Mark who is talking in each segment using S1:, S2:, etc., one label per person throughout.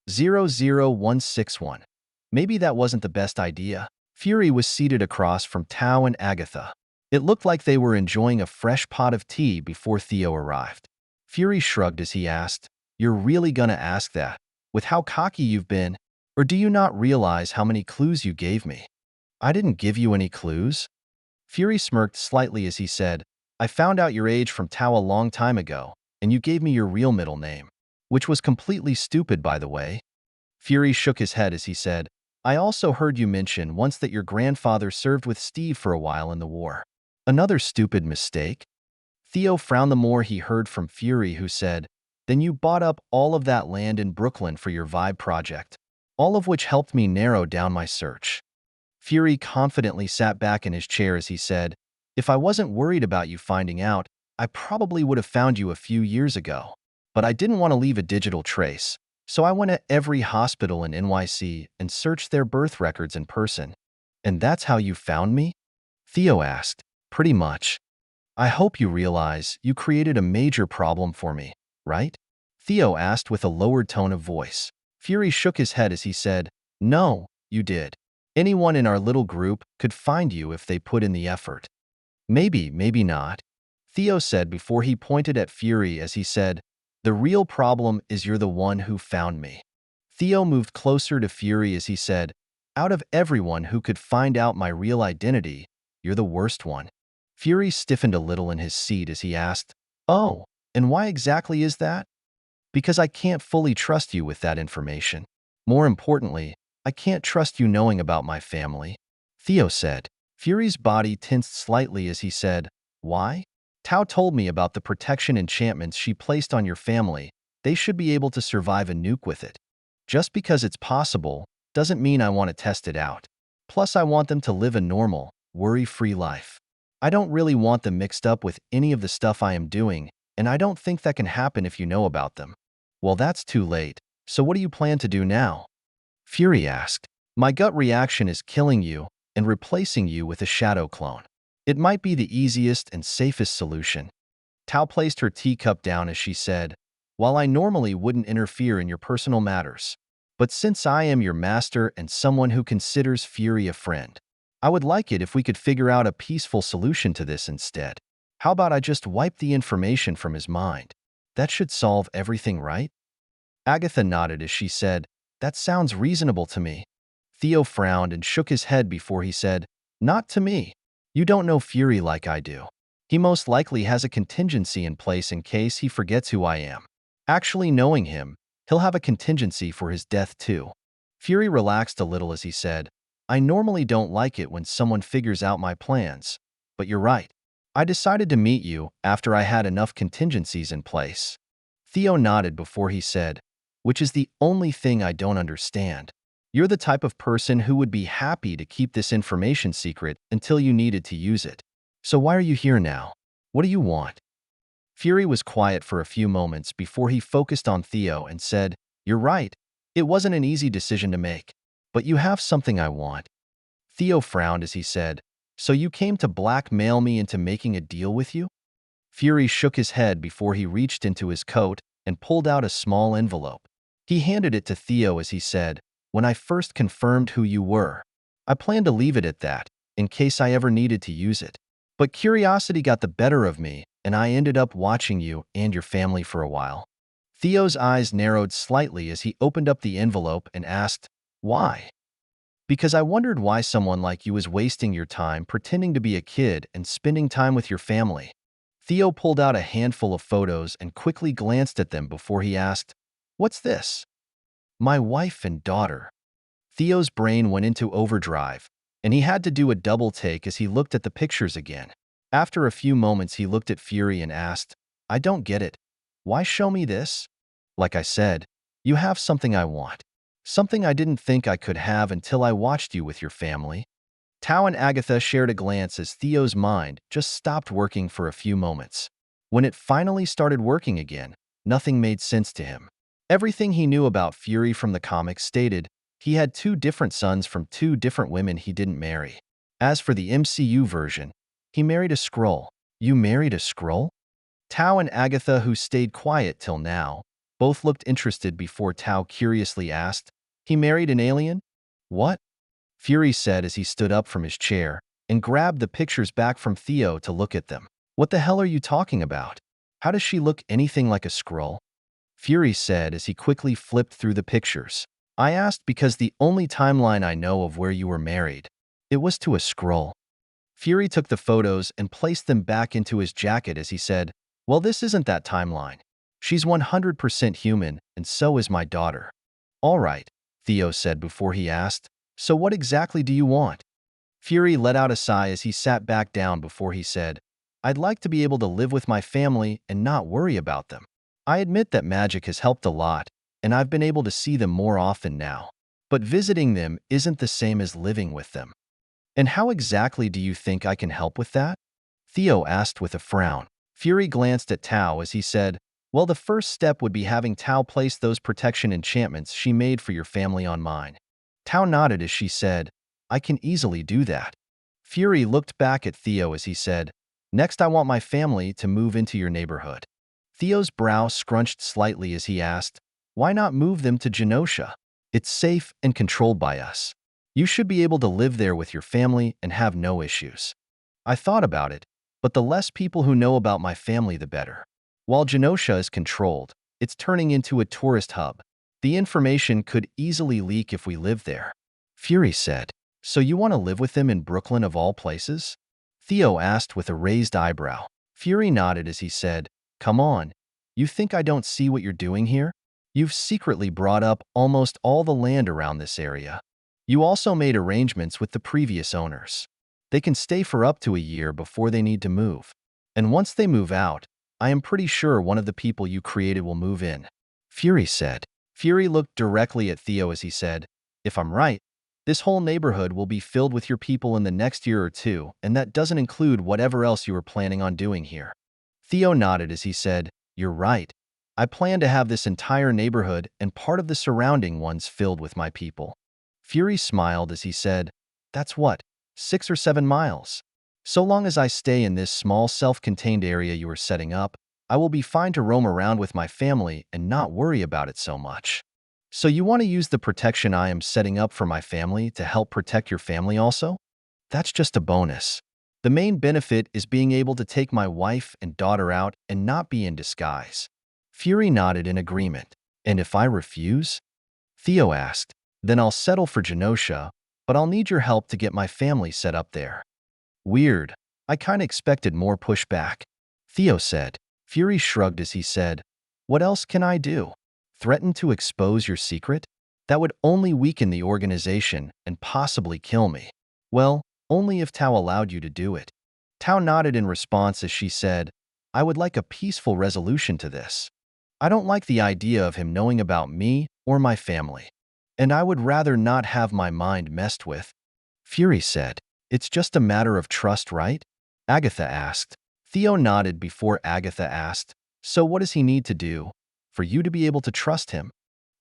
S1: 00161. Maybe that wasn't the best idea. Fury was seated across from Tao and Agatha. It looked like they were enjoying a fresh pot of tea before Theo arrived. Fury shrugged as he asked, "You're really gonna ask that? With how cocky you've been? Or do you not realize how many clues you gave me?" "I didn't give you any clues." Fury smirked slightly as he said, "I found out your age from Tao a long time ago, and you gave me your real middle name, which was completely stupid, by the way." Fury shook his head as he said, "I also heard you mention once that your grandfather served with Steve for a while in the war." "Another stupid mistake?" Theo frowned the more he heard from Fury, who said, "Then you bought up all of that land in Brooklyn for your Vibe project, all of which helped me narrow down my search." Fury confidently sat back in his chair as he said, "If I wasn't worried about you finding out, I probably would have found you a few years ago. But I didn't want to leave a digital trace, so I went to every hospital in NYC and searched their birth records in person." "And that's how you found me?" Theo asked. "Pretty much. I hope you realize you created a major problem for me, right?" Theo asked with a lowered tone of voice. Fury shook his head as he said, "No, you did. Anyone in our little group could find you if they put in the effort." "Maybe, maybe not," Theo said before he pointed at Fury as he said, "The real problem is you're the one who found me." Theo moved closer to Fury as he said, "Out of everyone who could find out my real identity, you're the worst one." Fury stiffened a little in his seat as he asked, "Oh, and why exactly is that?" "Because I can't fully trust you with that information. More importantly, I can't trust you knowing about my family," Theo said. Fury's body tensed slightly as he said, "Why?" "Tao told me about the protection enchantments she placed on your family. They should be able to survive a nuke with it. Just because it's possible doesn't mean I want to test it out. Plus, I want them to live a normal, worry-free life. I don't really want them mixed up with any of the stuff I am doing, and I don't think that can happen if you know about them." "Well, that's too late. So what do you plan to do now?" Fury asked. "My gut reaction is killing you and replacing you with a shadow clone. It might be the easiest and safest solution." Tao placed her teacup down as she said, "While I normally wouldn't interfere in your personal matters, but since I am your master and someone who considers Fury a friend, I would like it if we could figure out a peaceful solution to this instead. How about I just wipe the information from his mind? That should solve everything, right?" Agatha nodded as she said, "That sounds reasonable to me." Theo frowned and shook his head before he said, "Not to me. You don't know Fury like I do. He most likely has a contingency in place in case he forgets who I am. Actually knowing him, he'll have a contingency for his death too." Fury relaxed a little as he said, "I normally don't like it when someone figures out my plans, but you're right. I decided to meet you after I had enough contingencies in place." Theo nodded before he said, "Which is the only thing I don't understand. You're the type of person who would be happy to keep this information secret until you needed to use it. So why are you here now? What do you want?" Fury was quiet for a few moments before he focused on Theo and said, "You're right. It wasn't an easy decision to make. But you have something I want." Theo frowned as he said, "So you came to blackmail me into making a deal with you?" Fury shook his head before he reached into his coat and pulled out a small envelope. He handed it to Theo as he said, "When I first confirmed who you were, I planned to leave it at that, in case I ever needed to use it. But curiosity got the better of me, and I ended up watching you and your family for a while." Theo's eyes narrowed slightly as he opened up the envelope and asked, "Why?" "Because I wondered why someone like you was wasting your time pretending to be a kid and spending time with your family." Theo pulled out a handful of photos and quickly glanced at them before he asked, "What's this?" "My wife and daughter." Theo's brain went into overdrive, and he had to do a double take as he looked at the pictures again. After a few moments, he looked at Fury and asked, "I don't get it. Why show me this?" "Like I said, you have something I want. Something I didn't think I could have until I watched you with your family." Tao and Agatha shared a glance as Theo's mind just stopped working for a few moments. When it finally started working again, nothing made sense to him. Everything he knew about Fury from the comics stated he had 2 different sons from 2 different women he didn't marry. As for the MCU version, he married a Skrull. "You married a Skrull?" Tao and Agatha, who stayed quiet till now, both looked interested before Tao curiously asked, "He married an alien?" "What?" Fury said as he stood up from his chair and grabbed the pictures back from Theo to look at them. "What the hell are you talking about? How does she look anything like a Skrull?" Fury said as he quickly flipped through the pictures. "I asked because the only timeline I know of where you were married. It was to a Skrull." Fury took the photos and placed them back into his jacket as he said, "Well, this isn't that timeline. She's 100% human, and so is my daughter." "All right," Theo said before he asked, "so what exactly do you want?" Fury let out a sigh as he sat back down before he said, "I'd like to be able to live with my family and not worry about them. I admit that magic has helped a lot, and I've been able to see them more often now. But visiting them isn't the same as living with them." "And how exactly do you think I can help with that?" Theo asked with a frown. Fury glanced at Tao as he said, "Well, the first step would be having Tao place those protection enchantments she made for your family on mine." Tao nodded as she said, "I can easily do that." Fury looked back at Theo as he said, "Next, I want my family to move into your neighborhood." Theo's brow scrunched slightly as he asked, "Why not move them to Genosha? It's safe and controlled by us. You should be able to live there with your family and have no issues." "I thought about it, but the less people who know about my family, the better. While Genosha is controlled, it's turning into a tourist hub. The information could easily leak if we live there." Fury said, "So you want to live with them in Brooklyn of all places?" Theo asked with a raised eyebrow. Fury nodded as he said, "Come on. You think I don't see what you're doing here? You've secretly brought up almost all the land around this area. You also made arrangements with the previous owners. They can stay for up to a year before they need to move. And once they move out, I am pretty sure one of the people you created will move in." Fury said. Fury looked directly at Theo as he said, "If I'm right, this whole neighborhood will be filled with your people in the next year or two, and that doesn't include whatever else you were planning on doing here." Theo nodded as he said, "You're right. I plan to have this entire neighborhood and part of the surrounding ones filled with my people." Fury smiled as he said, "That's what, 6 or 7 miles? So long as I stay in this small self-contained area you are setting up, I will be fine to roam around with my family and not worry about it so much." "So you want to use the protection I am setting up for my family to help protect your family also?" "That's just a bonus. The main benefit is being able to take my wife and daughter out and not be in disguise." Fury nodded in agreement. "And if I refuse?" Theo asked. "Then I'll settle for Genosha, but I'll need your help to get my family set up there." "Weird. I kinda expected more pushback," Theo said. Fury shrugged as he said, "What else can I do? Threaten to expose your secret? That would only weaken the organization and possibly kill me." "Well, only if Tao allowed you to do it." Tao nodded in response as she said, "I would like a peaceful resolution to this. I don't like the idea of him knowing about me or my family. And I would rather not have my mind messed with." Fury said, "It's just a matter of trust, right?" Agatha asked. Theo nodded before Agatha asked, "So what does he need to do for you to be able to trust him?"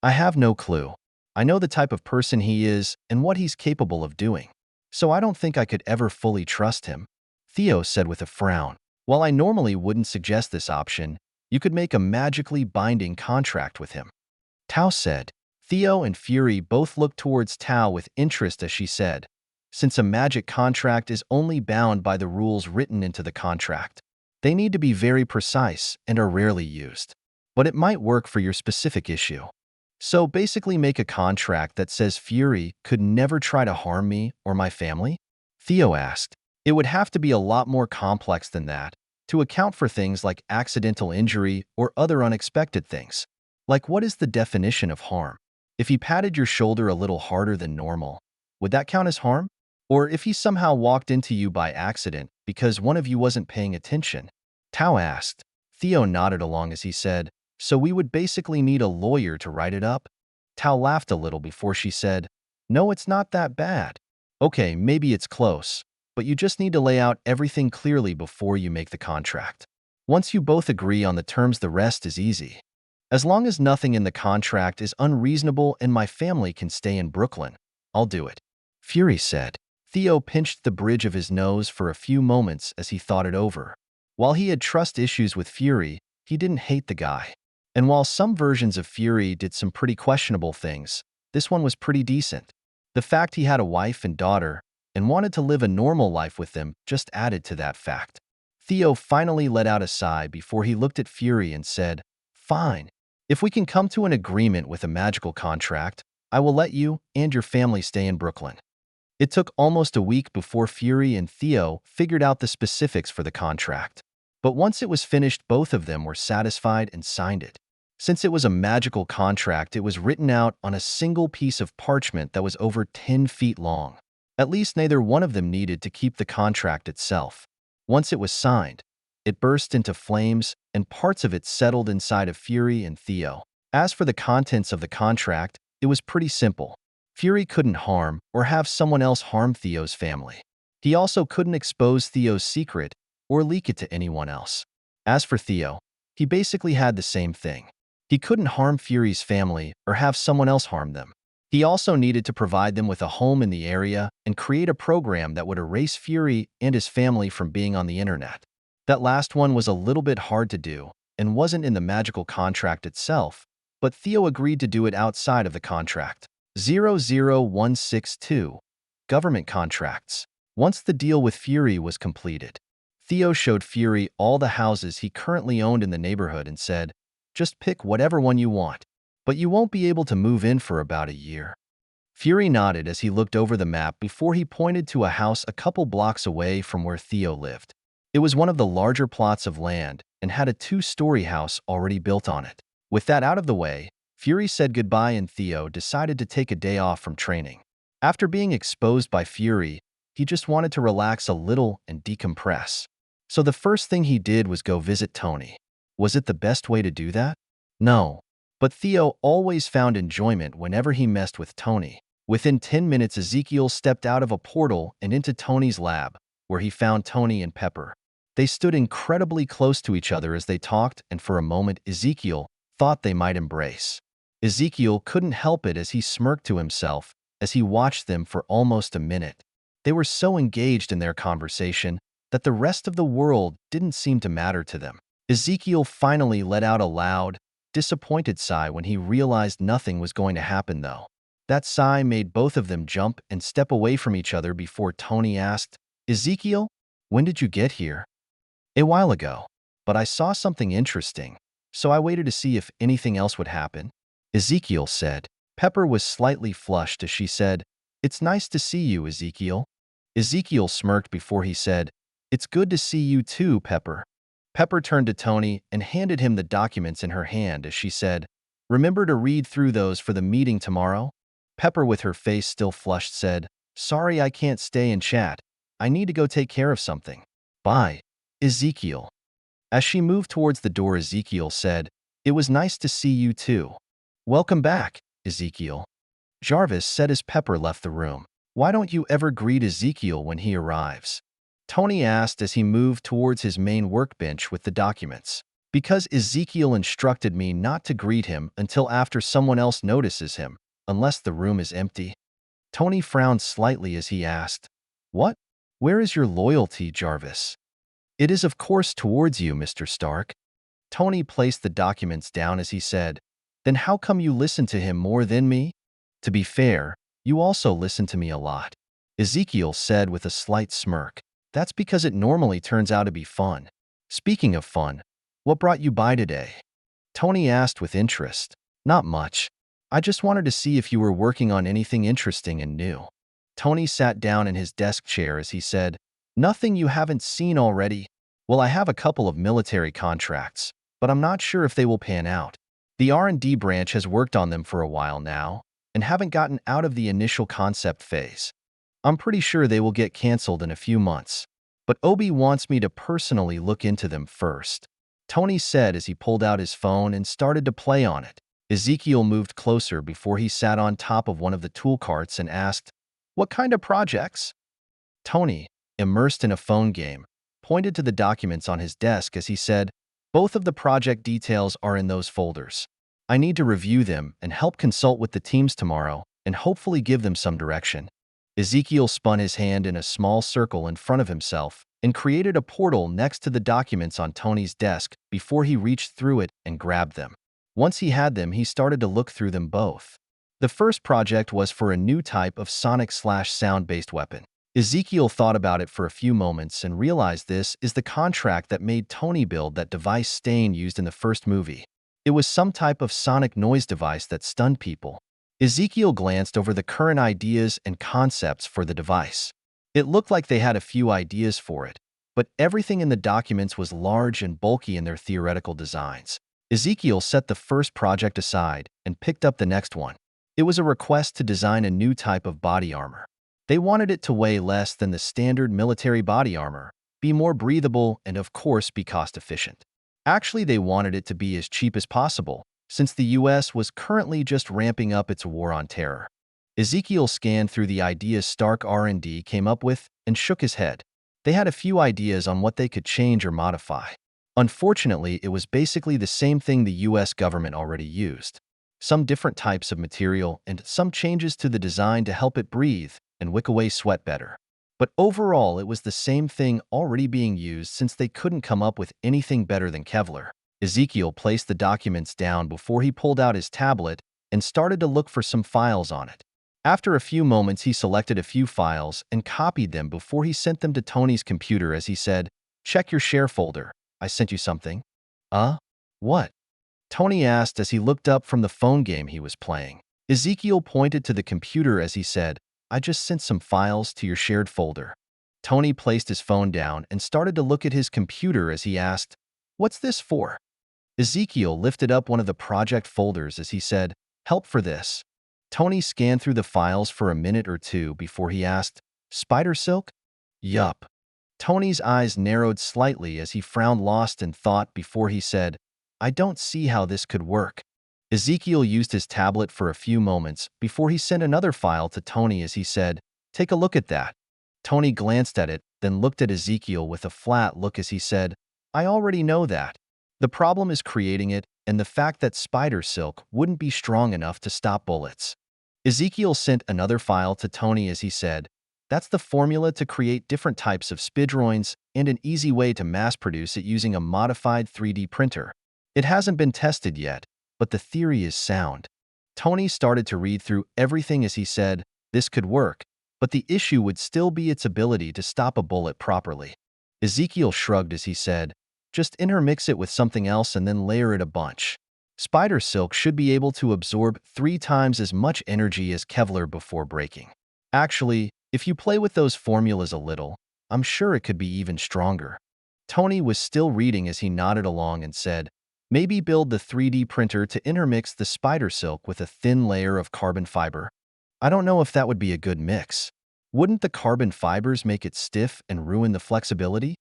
S1: "I have no clue. I know the type of person he is and what he's capable of doing. So I don't think I could ever fully trust him," Theo said with a frown. "While I normally wouldn't suggest this option, you could make a magically binding contract with him," Tao said. Theo and Fury both looked towards Tao with interest as she said, "Since a magic contract is only bound by the rules written into the contract, they need to be very precise and are rarely used. But it might work for your specific issue. So basically make a contract that says Fury could never try to harm me or my family?" Theo asked. "It would have to be a lot more complex than that, to account for things like accidental injury or other unexpected things. Like, what is the definition of harm? If he patted your shoulder a little harder than normal, would that count as harm? Or if he somehow walked into you by accident because one of you wasn't paying attention?" Tao asked. Theo nodded along as he said, "So we would basically need a lawyer to write it up?" Tao laughed a little before she said, "No, it's not that bad. Okay, maybe it's close, but you just need to lay out everything clearly before you make the contract. Once you both agree on the terms, the rest is easy. As long as nothing in the contract is unreasonable and my family can stay in Brooklyn, I'll do it," Fury said. Theo pinched the bridge of his nose for a few moments as he thought it over. While he had trust issues with Fury, he didn't hate the guy. And while some versions of Fury did some pretty questionable things, this one was pretty decent. The fact he had a wife and daughter and wanted to live a normal life with them just added to that fact. Theo finally let out a sigh before he looked at Fury and said, "Fine. If we can come to an agreement with a magical contract, I will let you and your family stay in Brooklyn." It took almost a week before Fury and Theo figured out the specifics for the contract. But once it was finished, both of them were satisfied and signed it. Since it was a magical contract, it was written out on a single piece of parchment that was over 10 feet long. At least neither one of them needed to keep the contract itself. Once it was signed, it burst into flames and parts of it settled inside of Fury and Theo. As for the contents of the contract, it was pretty simple. Fury couldn't harm or have someone else harm Theo's family. He also couldn't expose Theo's secret or leak it to anyone else. As for Theo, he basically had the same thing. He couldn't harm Fury's family or have someone else harm them. He also needed to provide them with a home in the area and create a program that would erase Fury and his family from being on the internet. That last one was a little bit hard to do and wasn't in the magical contract itself, but Theo agreed to do it outside of the contract. 00162 Government Contracts. Once the deal with Fury was completed, Theo showed Fury all the houses he currently owned in the neighborhood and said, "Just pick whatever one you want, but you won't be able to move in for about a year." Fury nodded as he looked over the map before he pointed to a house a couple blocks away from where Theo lived. It was one of the larger plots of land and had a 2-story house already built on it. With that out of the way, Fury said goodbye and Theo decided to take a day off from training. After being exposed by Fury, he just wanted to relax a little and decompress. So the first thing he did was go visit Tony. Was it the best way to do that? No. But Theo always found enjoyment whenever he messed with Tony. Within 10 minutes, Ezekiel stepped out of a portal and into Tony's lab, where he found Tony and Pepper. They stood incredibly close to each other as they talked, and for a moment, Ezekiel thought they might embrace. Ezekiel couldn't help it as he smirked to himself as he watched them for almost a minute. They were so engaged in their conversation that the rest of the world didn't seem to matter to them. Ezekiel finally let out a loud, disappointed sigh when he realized nothing was going to happen, though. That sigh made both of them jump and step away from each other before Tony asked, "Ezekiel, when did you get here?" "A while ago, but I saw something interesting, so I waited to see if anything else would happen," Ezekiel said. Pepper was slightly flushed as she said, "It's nice to see you, Ezekiel." Ezekiel smirked before he said, "It's good to see you too, Pepper." Pepper turned to Tony and handed him the documents in her hand as she said, "Remember to read through those for the meeting tomorrow?" Pepper, with her face still flushed, said, "Sorry, I can't stay and chat. I need to go take care of something. Bye, Ezekiel." As she moved towards the door, Ezekiel said, "It was nice to see you too." "Welcome back, Ezekiel," Jarvis said as Pepper left the room. "Why don't you ever greet Ezekiel when he arrives?" Tony asked as he moved towards his main workbench with the documents. "Because Ezekiel instructed me not to greet him until after someone else notices him, unless the room is empty." Tony frowned slightly as he asked, "What? Where is your loyalty, Jarvis?" "It is, of course, towards you, Mr. Stark." Tony placed the documents down as he said, "Then how come you listen to him more than me?" "To be fair, you also listen to me a lot," Ezekiel said with a slight smirk. "That's because it normally turns out to be fun." "Speaking of fun, what brought you by today?" Tony asked with interest. "Not much. I just wanted to see if you were working on anything interesting and new." Tony sat down in his desk chair as he said, "Nothing you haven't seen already. Well, I have a couple of military contracts, but I'm not sure if they will pan out. The R&D branch has worked on them for a while now and haven't gotten out of the initial concept phase. I'm pretty sure they will get canceled in a few months, but Obi wants me to personally look into them first," Tony said as he pulled out his phone and started to play on it. Ezekiel moved closer before he sat on top of one of the tool carts and asked, "What kind of projects?" Tony, immersed in a phone game, pointed to the documents on his desk as he said, "Both of the project details are in those folders. I need to review them and help consult with the teams tomorrow and hopefully give them some direction." Ezekiel spun his hand in a small circle in front of himself and created a portal next to the documents on Tony's desk before he reached through it and grabbed them. Once he had them, he started to look through them both. The first project was for a new type of sonic/sound-based weapon. Ezekiel thought about it for a few moments and realized this is the contract that made Tony build that device Stain used in the first movie. It was some type of sonic noise device that stunned people. Ezekiel glanced over the current ideas and concepts for the device. It looked like they had a few ideas for it, but everything in the documents was large and bulky in their theoretical designs. Ezekiel set the first project aside and picked up the next one. It was a request to design a new type of body armor. They wanted it to weigh less than the standard military body armor, be more breathable, and of course be cost-efficient. Actually, they wanted it to be as cheap as possible, since the US was currently just ramping up its war on terror. Ezekiel scanned through the ideas Stark R&D came up with and shook his head. They had a few ideas on what they could change or modify. Unfortunately, it was basically the same thing the US government already used. Some different types of material and some changes to the design to help it breathe and wick away sweat better. But overall, it was the same thing already being used since they couldn't come up with anything better than Kevlar. Ezekiel placed the documents down before he pulled out his tablet and started to look for some files on it. After a few moments, he selected a few files and copied them before he sent them to Tony's computer as he said, "Check your share folder. I sent you something." What?" Tony asked as he looked up from the phone game he was playing. Ezekiel pointed to the computer as he said, "I just sent some files to your shared folder." Tony placed his phone down and started to look at his computer as he asked, "What's this for?" Ezekiel lifted up one of the project folders as he said, "Help for this." Tony scanned through the files for a minute or two before he asked, "Spider silk?" "Yup." Tony's eyes narrowed slightly as he frowned lost in thought before he said, "I don't see how this could work." Ezekiel used his tablet for a few moments before he sent another file to Tony as he said, "Take a look at that." Tony glanced at it, then looked at Ezekiel with a flat look as he said, "I already know that. The problem is creating it and the fact that spider silk wouldn't be strong enough to stop bullets." Ezekiel sent another file to Tony as he said, "That's the formula to create different types of spidroids and an easy way to mass produce it using a modified 3D printer. It hasn't been tested yet, but the theory is sound." Tony started to read through everything as he said, "This could work, but the issue would still be its ability to stop a bullet properly." Ezekiel shrugged as he said, "Just intermix it with something else and then layer it a bunch. Spider silk should be able to absorb 3 times as much energy as Kevlar before breaking. Actually, if you play with those formulas a little, I'm sure it could be even stronger." Tony was still reading as he nodded along and said, "Maybe build the 3D printer to intermix the spider silk with a thin layer of carbon fiber." "I don't know if that would be a good mix. Wouldn't the carbon fibers make it stiff and ruin the flexibility?"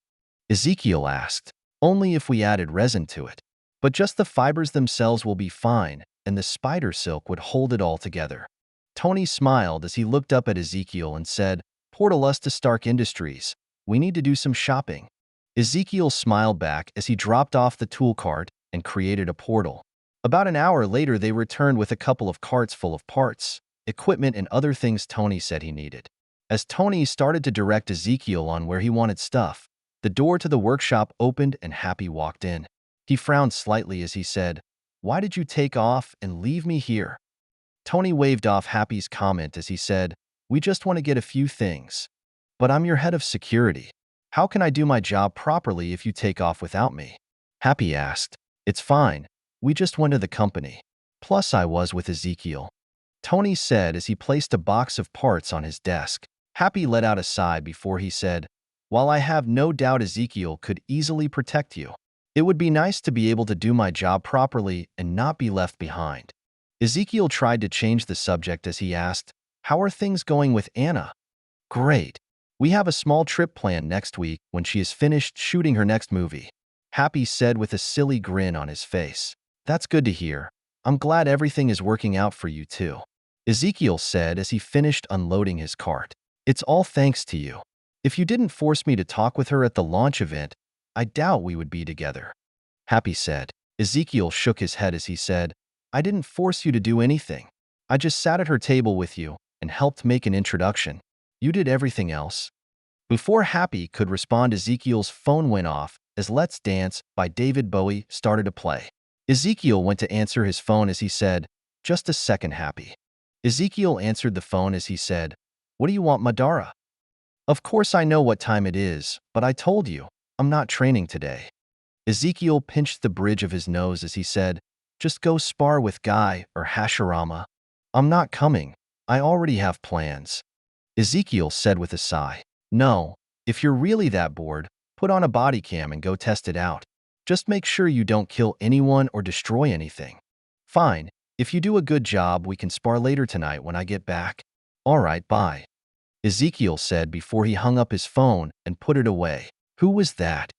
S1: Ezekiel asked. "Only if we added resin to it. But just the fibers themselves will be fine, and the spider silk would hold it all together." Tony smiled as he looked up at Ezekiel and said, "Portal us to Stark Industries. We need to do some shopping." Ezekiel smiled back as he dropped off the tool cart and created a portal. About an hour later, they returned with a couple of carts full of parts, equipment, and other things Tony said he needed. As Tony started to direct Ezekiel on where he wanted stuff, the door to the workshop opened and Happy walked in. He frowned slightly as he said, "Why did you take off and leave me here?" Tony waved off Happy's comment as he said, "We just want to get a few things. But I'm your head of security. How can I do my job properly if you take off without me?" Happy asked. "It's fine. We just went to the company. Plus, I was with Ezekiel," Tony said as he placed a box of parts on his desk. Happy let out a sigh before he said, "While I have no doubt Ezekiel could easily protect you, it would be nice to be able to do my job properly and not be left behind." Ezekiel tried to change the subject as he asked, "How are things going with Anna?" "Great. We have a small trip planned next week when she is finished shooting her next movie," Happy said with a silly grin on his face. "That's good to hear. I'm glad everything is working out for you too," Ezekiel said as he finished unloading his cart. "It's all thanks to you. If you didn't force me to talk with her at the launch event, I doubt we would be together," Happy said. Ezekiel shook his head as he said, "I didn't force you to do anything. I just sat at her table with you and helped make an introduction. You did everything else." Before Happy could respond, Ezekiel's phone went off as Let's Dance by David Bowie started to play. Ezekiel went to answer his phone as he said, "Just a second, Happy." Ezekiel answered the phone as he said, "What do you want, Madara?" "Of course I know what time it is, but I told you, I'm not training today." Ezekiel pinched the bridge of his nose as he said, "Just go spar with Guy or Hashirama." "I'm not coming. I already have plans." Ezekiel said with a sigh, "No, if you're really that bored, put on a body cam and go test it out. Just make sure you don't kill anyone or destroy anything." "Fine. If you do a good job, we can spar later tonight when I get back." "All right, bye," Ezekiel said before he hung up his phone and put it away. "Who was that?"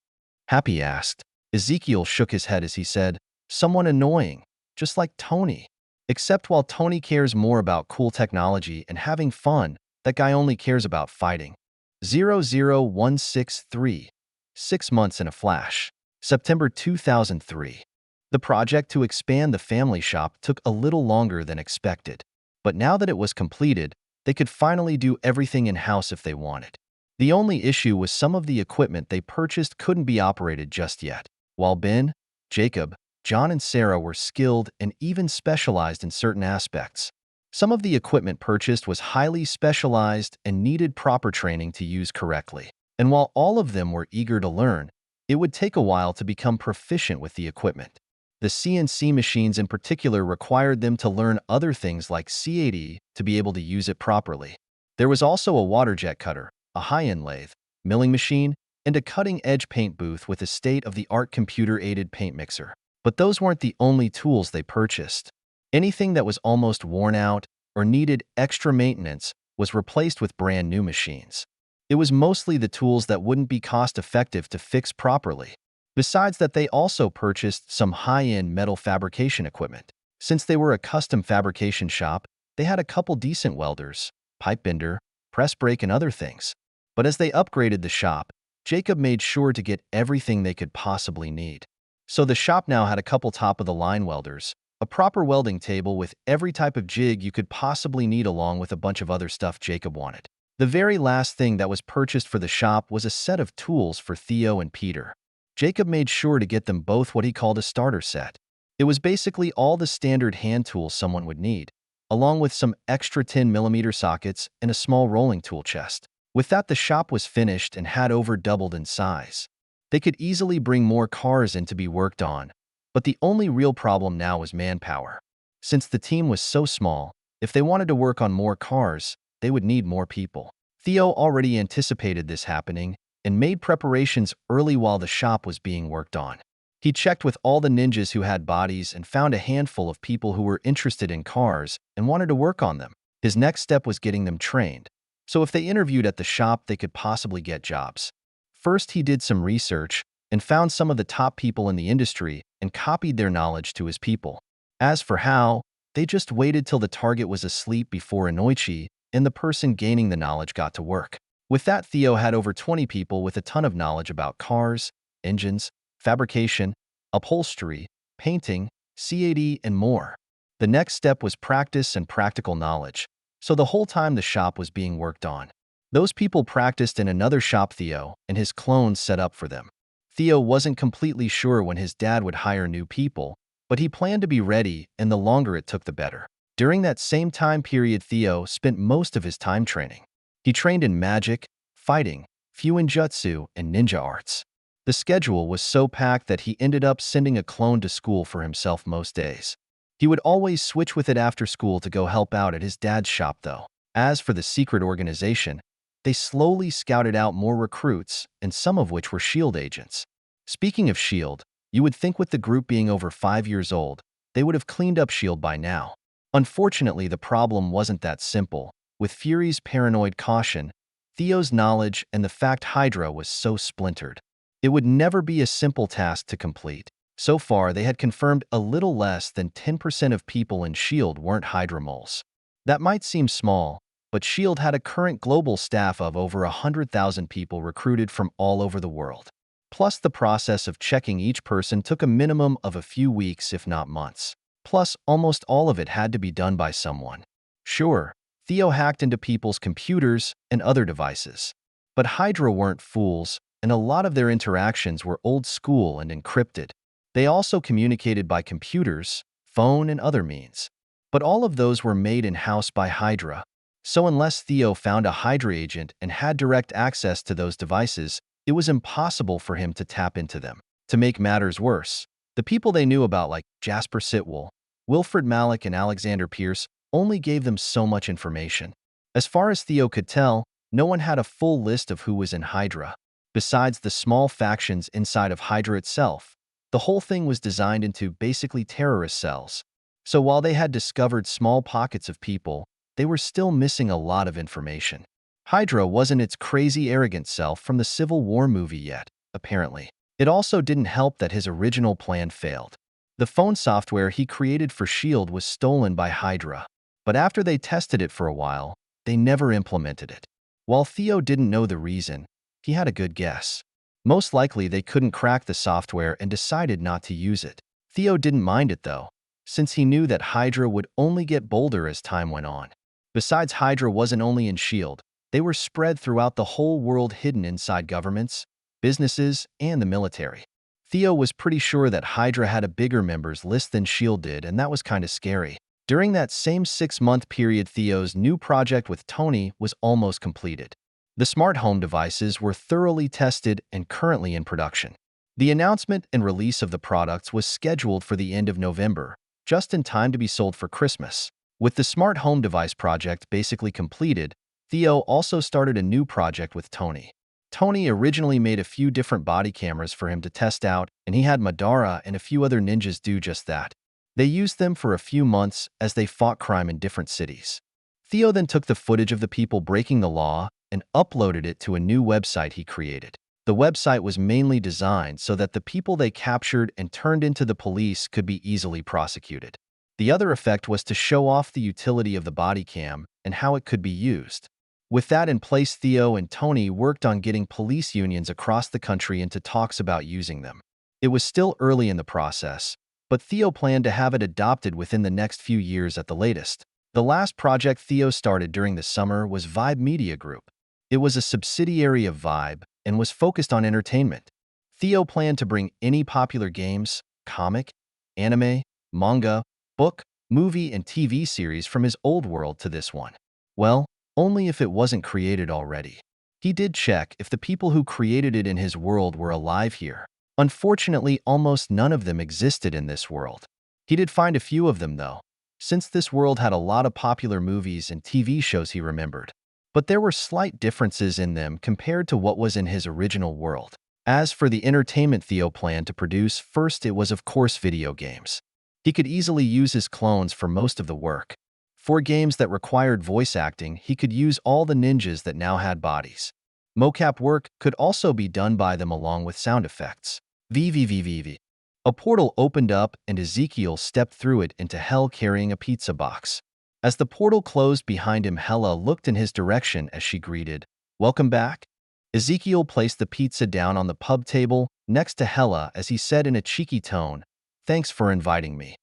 S1: Happy asked. Ezekiel shook his head as he said, "Someone annoying, just like Tony. Except while Tony cares more about cool technology and having fun, that guy only cares about fighting." 00163. 6 months in a flash. September 2003. The project to expand the family shop took a little longer than expected. But now that it was completed, they could finally do everything in-house if they wanted. The only issue was some of the equipment they purchased couldn't be operated just yet. While Ben, Jacob, John and Sarah were skilled and even specialized in certain aspects, some of the equipment purchased was highly specialized and needed proper training to use correctly. And while all of them were eager to learn, it would take a while to become proficient with the equipment. The CNC machines in particular required them to learn other things like CAD to be able to use it properly. There was also a water jet cutter, a high-end lathe, milling machine, and a cutting-edge paint booth with a state-of-the-art computer-aided paint mixer. But those weren't the only tools they purchased. Anything that was almost worn out or needed extra maintenance was replaced with brand new machines. It was mostly the tools that wouldn't be cost-effective to fix properly. Besides that, they also purchased some high-end metal fabrication equipment. Since they were a custom fabrication shop, they had a couple decent welders, pipe bender, press brake, and other things. But as they upgraded the shop, Jacob made sure to get everything they could possibly need. So the shop now had a couple top-of-the-line welders, a proper welding table with every type of jig you could possibly need, along with a bunch of other stuff Jacob wanted. The very last thing that was purchased for the shop was a set of tools for Theo and Peter. Jacob made sure to get them both what he called a starter set. It was basically all the standard hand tools someone would need, along with some extra 10mm sockets and a small rolling tool chest. With that, the shop was finished and had over doubled in size. They could easily bring more cars in to be worked on, but the only real problem now was manpower. Since the team was so small, if they wanted to work on more cars, they would need more people. Theo already anticipated this happening and made preparations early while the shop was being worked on. He checked with all the ninjas who had bodies and found a handful of people who were interested in cars and wanted to work on them. His next step was getting them trained, so if they interviewed at the shop, they could possibly get jobs. First, he did some research and found some of the top people in the industry and copied their knowledge to his people. As for how, they just waited till the target was asleep before Inoichi and the person gaining the knowledge got to work. With that, Theo had over 20 people with a ton of knowledge about cars, engines, fabrication, upholstery, painting, CAD, and more. The next step was practice and practical knowledge, so the whole time the shop was being worked on, those people practiced in another shop Theo and his clones set up for them. Theo wasn't completely sure when his dad would hire new people, but he planned to be ready, and the longer it took, the better. During that same time period, Theo spent most of his time training. He trained in magic, fighting, fuinjutsu, and ninja arts. The schedule was so packed that he ended up sending a clone to school for himself most days. He would always switch with it after school to go help out at his dad's shop, though. As for the secret organization, they slowly scouted out more recruits, and some of which were SHIELD agents. Speaking of SHIELD, you would think with the group being over 5 years old, they would have cleaned up SHIELD by now. Unfortunately, the problem wasn't that simple. With Fury's paranoid caution, Theo's knowledge, and the fact Hydra was so splintered, it would never be a simple task to complete. So far, they had confirmed a little less than 10% of people in SHIELD weren't Hydra moles. That might seem small, but SHIELD had a current global staff of over 100,000 people recruited from all over the world. Plus, the process of checking each person took a minimum of a few weeks, if not months. Plus, almost all of it had to be done by someone. Sure, Theo hacked into people's computers and other devices, but Hydra weren't fools, and a lot of their interactions were old school and encrypted. They also communicated by computers, phone, and other means. But all of those were made in-house by Hydra. So unless Theo found a Hydra agent and had direct access to those devices, it was impossible for him to tap into them. To make matters worse, the people they knew about, like Jasper Sitwell, Wilfred Malik, and Alexander Pierce, only gave them so much information. As far as Theo could tell, no one had a full list of who was in Hydra. Besides the small factions inside of Hydra itself, the whole thing was designed into basically terrorist cells. So while they had discovered small pockets of people, they were still missing a lot of information. Hydra wasn't its crazy, arrogant self from the Civil War movie yet, apparently. It also didn't help that his original plan failed. The phone software he created for S.H.I.E.L.D. was stolen by Hydra. But after they tested it for a while, they never implemented it. While Theo didn't know the reason, he had a good guess. Most likely they couldn't crack the software and decided not to use it. Theo didn't mind it though, since he knew that Hydra would only get bolder as time went on. Besides, Hydra wasn't only in S.H.I.E.L.D., they were spread throughout the whole world, hidden inside governments, businesses, and the military. Theo was pretty sure that Hydra had a bigger members list than S.H.I.E.L.D. did, and that was kinda scary. During that same 6-month period, Theo's new project with Tony was almost completed. The smart home devices were thoroughly tested and currently in production. The announcement and release of the products was scheduled for the end of November, just in time to be sold for Christmas. With the smart home device project basically completed, Theo also started a new project with Tony. Tony originally made a few different body cameras for him to test out, and he had Madara and a few other ninjas do just that. They used them for a few months as they fought crime in different cities. Theo then took the footage of the people breaking the law and uploaded it to a new website he created. The website was mainly designed so that the people they captured and turned into the police could be easily prosecuted. The other effect was to show off the utility of the body cam and how it could be used. With that in place, Theo and Tony worked on getting police unions across the country into talks about using them. It was still early in the process, but Theo planned to have it adopted within the next few years at the latest. The last project Theo started during the summer was Vibe Media Group. It was a subsidiary of Vibe and was focused on entertainment. Theo planned to bring any popular games, comic, anime, manga, book, movie, and TV series from his old world to this one. Well, only if it wasn't created already. He did check if the people who created it in his world were alive here. Unfortunately, almost none of them existed in this world. He did find a few of them though, since this world had a lot of popular movies and TV shows he remembered. But there were slight differences in them compared to what was in his original world. As for the entertainment Theo planned to produce, first it was of course video games. He could easily use his clones for most of the work. For games that required voice acting, he could use all the ninjas that now had bodies. Mocap work could also be done by them along with sound effects. VVVVV. A portal opened up and Ezekiel stepped through it into Hell carrying a pizza box. As the portal closed behind him, Hella looked in his direction as she greeted, "Welcome back." Ezekiel placed the pizza down on the pub table next to Hella as he said in a cheeky tone, "Thanks for inviting me.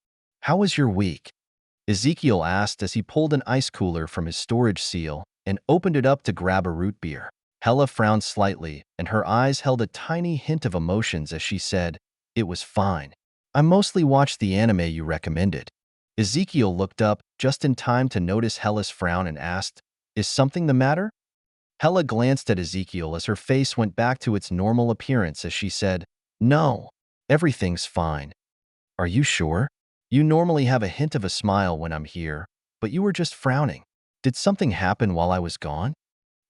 S1: How was your week?" Ezekiel asked as he pulled an ice cooler from his storage seal and opened it up to grab a root beer. Hella frowned slightly, and her eyes held a tiny hint of emotions as she said, "It was fine. I mostly watched the anime you recommended." Ezekiel looked up just in time to notice Hella's frown and asked, "Is something the matter?" Hella glanced at Ezekiel as her face went back to its normal appearance as she said, "No, everything's fine." "Are you sure? You normally have a hint of a smile when I'm here, but you were just frowning. Did something happen while I was gone?"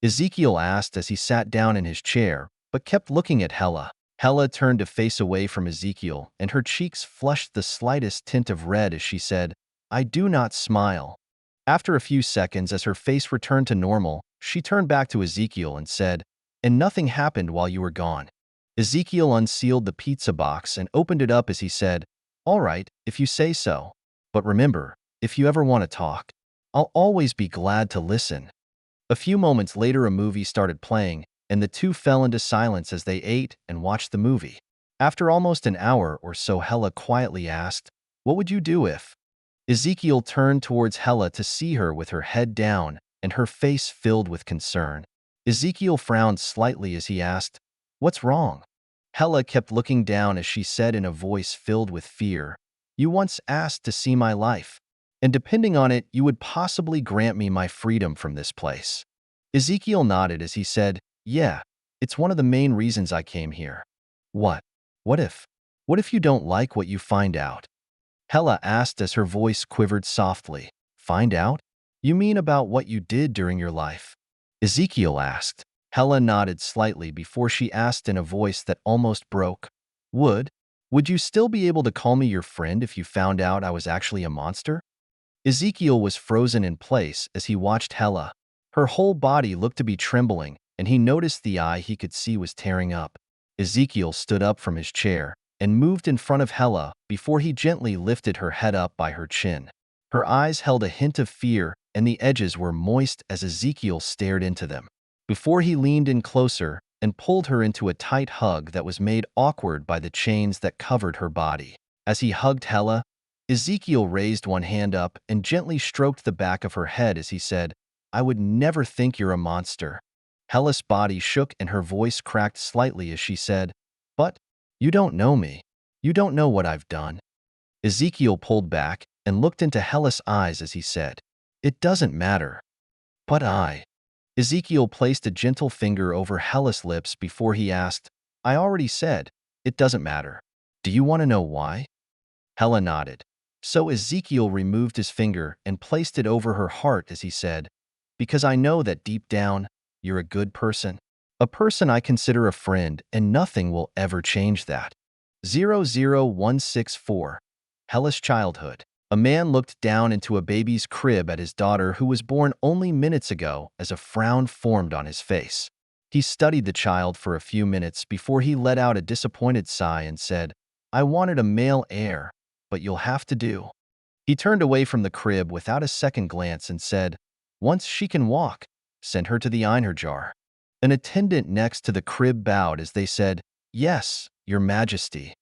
S1: Ezekiel asked as he sat down in his chair, but kept looking at Hella. Hella turned to face away from Ezekiel, and her cheeks flushed the slightest tint of red as she said, "I do not smile." After a few seconds, as her face returned to normal, she turned back to Ezekiel and said, "And nothing happened while you were gone." Ezekiel unsealed the pizza box and opened it up as he said, "All right, if you say so. But remember, if you ever want to talk, I'll always be glad to listen." A few moments later, a movie started playing, and the two fell into silence as they ate and watched the movie. After almost an hour or so, Hella quietly asked, "What would you do if?" Ezekiel turned towards Hella to see her with her head down and her face filled with concern. Ezekiel frowned slightly as he asked, "What's wrong?" Hela kept looking down as she said in a voice filled with fear, "You once asked to see my life, and depending on it, you would possibly grant me my freedom from this place." Ezekiel nodded as he said, "Yeah, it's one of the main reasons I came here." "What? What if? What if you don't like what you find out?" Hela asked as her voice quivered softly. "Find out? You mean about what you did during your life?" Ezekiel asked. Hela nodded slightly before she asked in a voice that almost broke, Would you still be able to call me your friend if you found out I was actually a monster?" Ezekiel was frozen in place as he watched Hela. Her whole body looked to be trembling, and he noticed the eye he could see was tearing up. Ezekiel stood up from his chair and moved in front of Hela before he gently lifted her head up by her chin. Her eyes held a hint of fear, and the edges were moist as Ezekiel stared into them. Before he leaned in closer and pulled her into a tight hug that was made awkward by the chains that covered her body. As he hugged Hela, Ezekiel raised one hand up and gently stroked the back of her head as he said, "I would never think you're a monster." Hela's body shook and her voice cracked slightly as she said, "But you don't know me. You don't know what I've done." Ezekiel pulled back and looked into Hela's eyes as he said, "It doesn't matter. But I." Ezekiel placed a gentle finger over Hela's lips before he asked, "I already said, it doesn't matter. Do you want to know why?" Hela nodded. So Ezekiel removed his finger and placed it over her heart as he said, "Because I know that deep down, you're a good person. A person I consider a friend, and nothing will ever change that." 00164. Hela's childhood. A man looked down into a baby's crib at his daughter who was born only minutes ago as a frown formed on his face. He studied the child for a few minutes before he let out a disappointed sigh and said, "I wanted a male heir, but you'll have to do." He turned away from the crib without a second glance and said, "Once she can walk, send her to the Einer jar." An attendant next to the crib bowed as they said, "Yes, Your Majesty."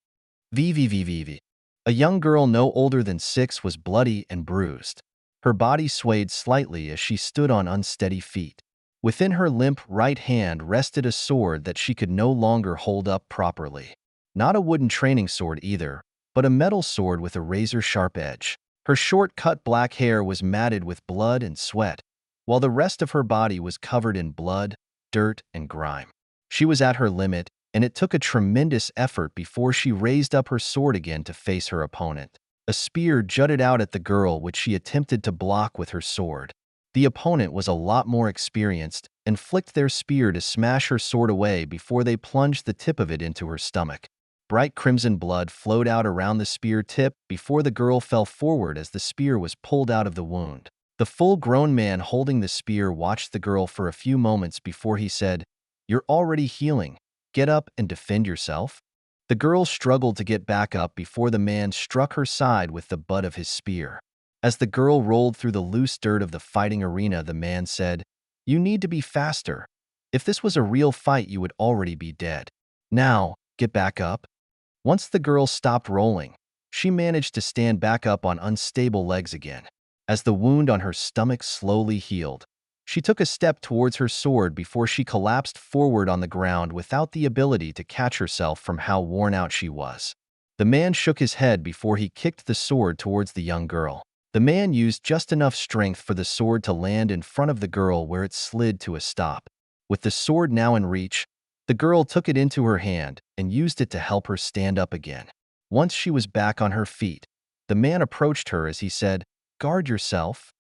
S1: VVVVV. A young girl no older than 6 was bloody and bruised. Her body swayed slightly as she stood on unsteady feet. Within her limp right hand rested a sword that she could no longer hold up properly. Not a wooden training sword either, but a metal sword with a razor-sharp edge. Her short-cut black hair was matted with blood and sweat, while the rest of her body was covered in blood, dirt, and grime. She was at her limit, and it took a tremendous effort before she raised up her sword again to face her opponent. A spear jutted out at the girl, which she attempted to block with her sword. The opponent was a lot more experienced and flicked their spear to smash her sword away before they plunged the tip of it into her stomach. Bright crimson blood flowed out around the spear tip before the girl fell forward as the spear was pulled out of the wound. The full-grown man holding the spear watched the girl for a few moments before he said, "You're already healing. Get up and defend yourself." The girl struggled to get back up before the man struck her side with the butt of his spear. As the girl rolled through the loose dirt of the fighting arena, the man said, "You need to be faster. If this was a real fight, you would already be dead. Now, get back up." Once the girl stopped rolling, she managed to stand back up on unstable legs again. As the wound on her stomach slowly healed, she took a step towards her sword before she collapsed forward on the ground without the ability to catch herself from how worn out she was. The man shook his head before he kicked the sword towards the young girl. The man used just enough strength for the sword to land in front of the girl where it slid to a stop. With the sword now in reach, the girl took it into her hand and used it to help her stand up again. Once she was back on her feet, the man approached her as he said, "Guard yourself."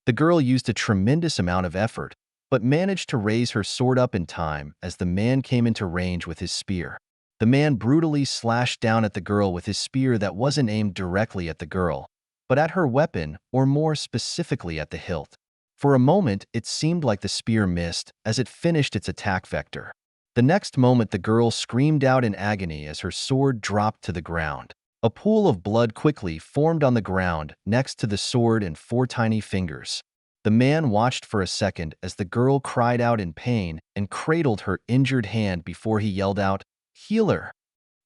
S1: The girl used a tremendous amount of effort, but managed to raise her sword up in time as the man came into range with his spear. The man brutally slashed down at the girl with his spear that wasn't aimed directly at the girl, but at her weapon, or more specifically at the hilt. For a moment, it seemed like the spear missed as it finished its attack vector. The next moment, the girl screamed out in agony as her sword dropped to the ground. A pool of blood quickly formed on the ground next to the sword and 4 tiny fingers. The man watched for a second as the girl cried out in pain and cradled her injured hand before he yelled out, "Healer!"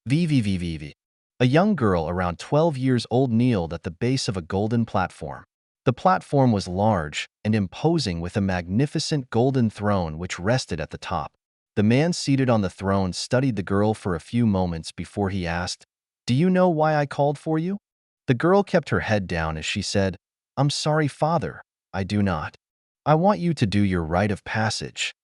S1: VVVVV. A young girl around 12 years old kneeled at the base of a golden platform. The platform was large and imposing with a magnificent golden throne which rested at the top. The man seated on the throne studied the girl for a few moments before he asked, "Do you know why I called for you?" The girl kept her head down as she said, "I'm sorry, father, I do not. I want you to do your rite of passage."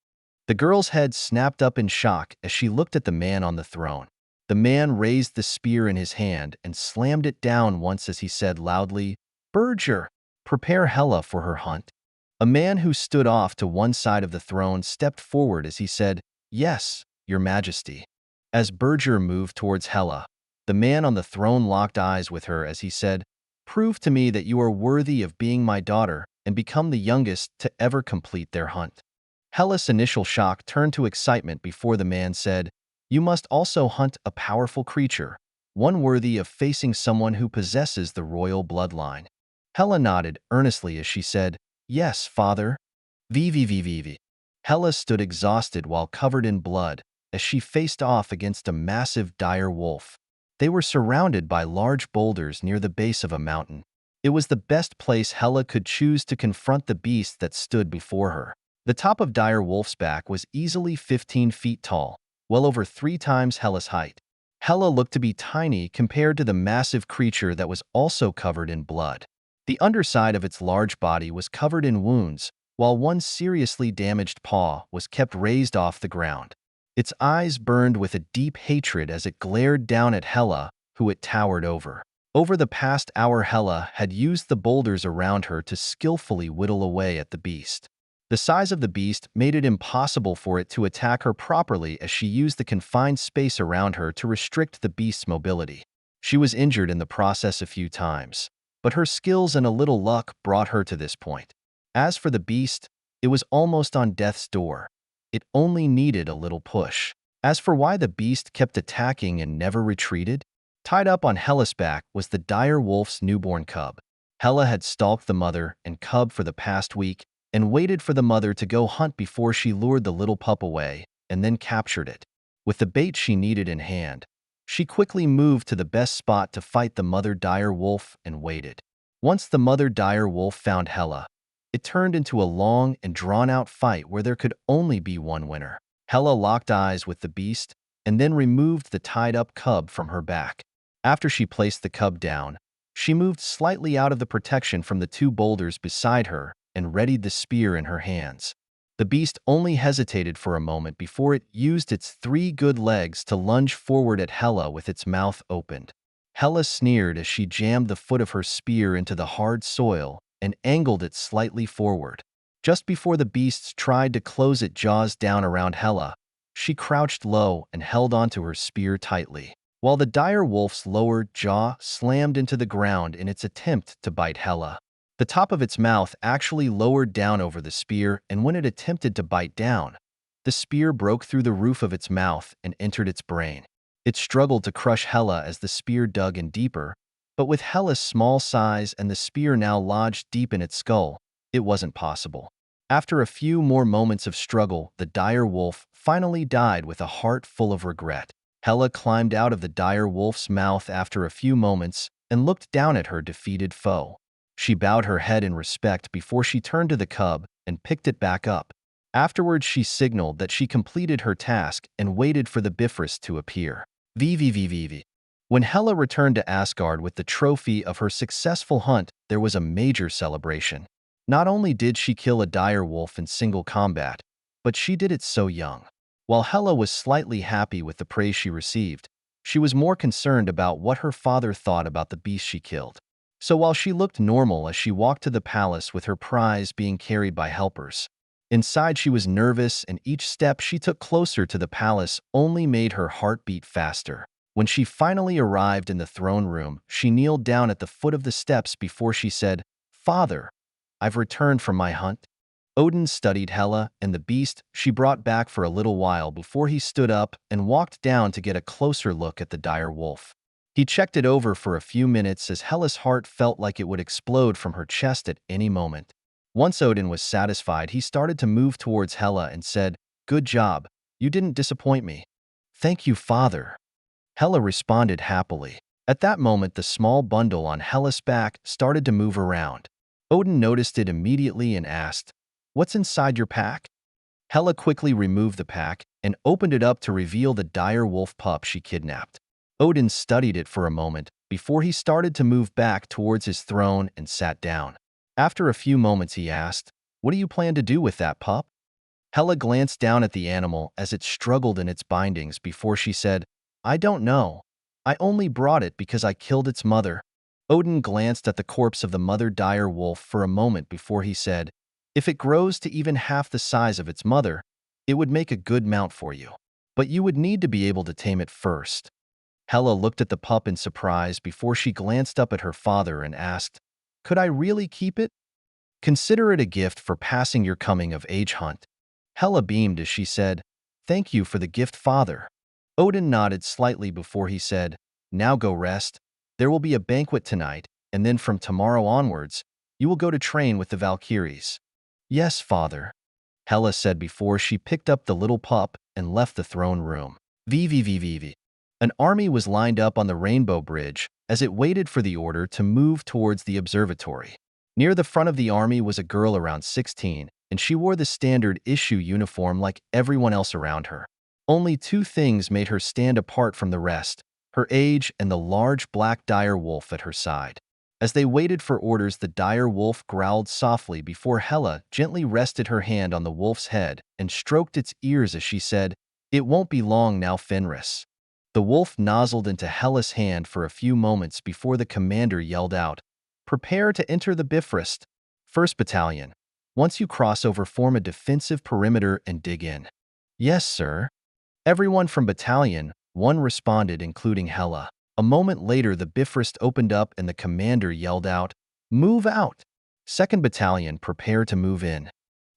S1: The girl's head snapped up in shock as she looked at the man on the throne. The man raised the spear in his hand and slammed it down once as he said loudly, "Berger, prepare Hela for her hunt." A man who stood off to one side of the throne stepped forward as he said, "Yes, your majesty." As Berger moved towards Hela, the man on the throne locked eyes with her as he said, "Prove to me that you are worthy of being my daughter and become the youngest to ever complete their hunt." Hela's initial shock turned to excitement before the man said, "You must also hunt a powerful creature, one worthy of facing someone who possesses the royal bloodline." Hela nodded earnestly as she said, "Yes, father." VVVVV. Hela stood exhausted while covered in blood as she faced off against a massive dire wolf. They were surrounded by large boulders near the base of a mountain. It was the best place Hela could choose to confront the beast that stood before her. The top of dire wolf's back was easily 15 feet tall, well over 3 times Hela's height. Hela looked to be tiny compared to the massive creature that was also covered in blood. The underside of its large body was covered in wounds, while one seriously damaged paw was kept raised off the ground. Its eyes burned with a deep hatred as it glared down at Hela, who it towered over. Over the past hour, Hela had used the boulders around her to skillfully whittle away at the beast. The size of the beast made it impossible for it to attack her properly as she used the confined space around her to restrict the beast's mobility. She was injured in the process a few times, but her skills and a little luck brought her to this point. As for the beast, it was almost on death's door. It only needed a little push. As for why the beast kept attacking and never retreated, tied up on Hela's back was the dire wolf's newborn cub. Hela had stalked the mother and cub for the past week and waited for the mother to go hunt before she lured the little pup away and then captured it. With the bait she needed in hand, she quickly moved to the best spot to fight the mother dire wolf and waited. Once the mother dire wolf found Hela, it turned into a long and drawn-out fight where there could only be one winner. Hela locked eyes with the beast and then removed the tied-up cub from her back. After she placed the cub down, she moved slightly out of the protection from the 2 boulders beside her and readied the spear in her hands. The beast only hesitated for a moment before it used its 3 good legs to lunge forward at Hela with its mouth opened. Hela sneered as she jammed the foot of her spear into the hard soil and angled it slightly forward. Just before the beast tried to close its jaws down around Hela, she crouched low and held onto her spear tightly, while the dire wolf's lower jaw slammed into the ground in its attempt to bite Hela. The top of its mouth actually lowered down over the spear, and when it attempted to bite down, the spear broke through the roof of its mouth and entered its brain. It struggled to crush Hela as the spear dug in deeper, but with Hela's small size and the spear now lodged deep in its skull, it wasn't possible. After a few more moments of struggle, the dire wolf finally died with a heart full of regret. Hela climbed out of the dire wolf's mouth after a few moments and looked down at her defeated foe. She bowed her head in respect before she turned to the cub and picked it back up. Afterwards, she signaled that she completed her task and waited for the Bifrost to appear. VVVVV. When Hela returned to Asgard with the trophy of her successful hunt, there was a major celebration. Not only did she kill a dire wolf in single combat, but she did it so young. While Hela was slightly happy with the praise she received, she was more concerned about what her father thought about the beast she killed. So while she looked normal as she walked to the palace with her prize being carried by helpers, inside she was nervous, and each step she took closer to the palace only made her heart beat faster. When she finally arrived in the throne room, she kneeled down at the foot of the steps before she said, "Father, I've returned from my hunt." Odin studied Hela and the beast she brought back for a little while before he stood up and walked down to get a closer look at the dire wolf. He checked it over for a few minutes as Hela's heart felt like it would explode from her chest at any moment. Once Odin was satisfied, he started to move towards Hela and said, "Good job. You didn't disappoint me." "Thank you, father." Hela responded happily. At that moment, the small bundle on Hela's back started to move around. Odin noticed it immediately and asked, "What's inside your pack?" Hela quickly removed the pack and opened it up to reveal the dire wolf pup she kidnapped. Odin studied it for a moment before he started to move back towards his throne and sat down. After a few moments he asked, "What do you plan to do with that pup?" Hela glanced down at the animal as it struggled in its bindings before she said, "I don't know. I only brought it because I killed its mother." Odin glanced at the corpse of the mother dire wolf for a moment before he said, "If it grows to even half the size of its mother, it would make a good mount for you. But you would need to be able to tame it first." Hela looked at the pup in surprise before she glanced up at her father and asked, "Could I really keep it?" "Consider it a gift for passing your coming-of-age hunt." Hela beamed as she said, "Thank you for the gift, father." Odin nodded slightly before he said, "Now go rest. There will be a banquet tonight, and then from tomorrow onwards, you will go to train with the Valkyries." "Yes, father," Hela said before she picked up the little pup and left the throne room. VVVVV. An army was lined up on the Rainbow Bridge as it waited for the order to move towards the observatory. Near the front of the army was a girl around 16, and she wore the standard issue uniform like everyone else around her. Only two things made her stand apart from the rest: her age and the large black dire wolf at her side. As they waited for orders, the dire wolf growled softly before Hela gently rested her hand on the wolf's head and stroked its ears as she said, "It won't be long now, Fenris." The wolf nozzled into Hela's hand for a few moments before the commander yelled out, "Prepare to enter the Bifrost. 1st Battalion. Once you cross over, form a defensive perimeter and dig in." "Yes, sir." Everyone from Battalion 1 responded, including Hela. A moment later, the Bifrost opened up and the commander yelled out, "Move out!" 2nd Battalion, prepare to move in.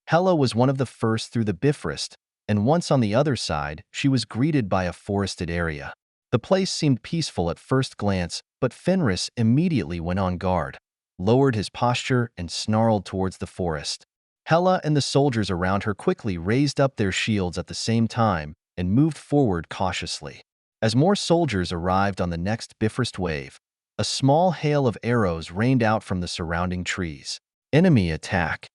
S1: Hela was one of the first through the Bifrost, and once on the other side, she was greeted by a forested area. The place seemed peaceful at first glance, but Fenris immediately went on guard, lowered his posture, and snarled towards the forest. Hela and the soldiers around her quickly raised up their shields at the same time and moved forward cautiously. As more soldiers arrived on the next Bifrost wave, a small hail of arrows rained out from the surrounding trees. "Enemy attack!"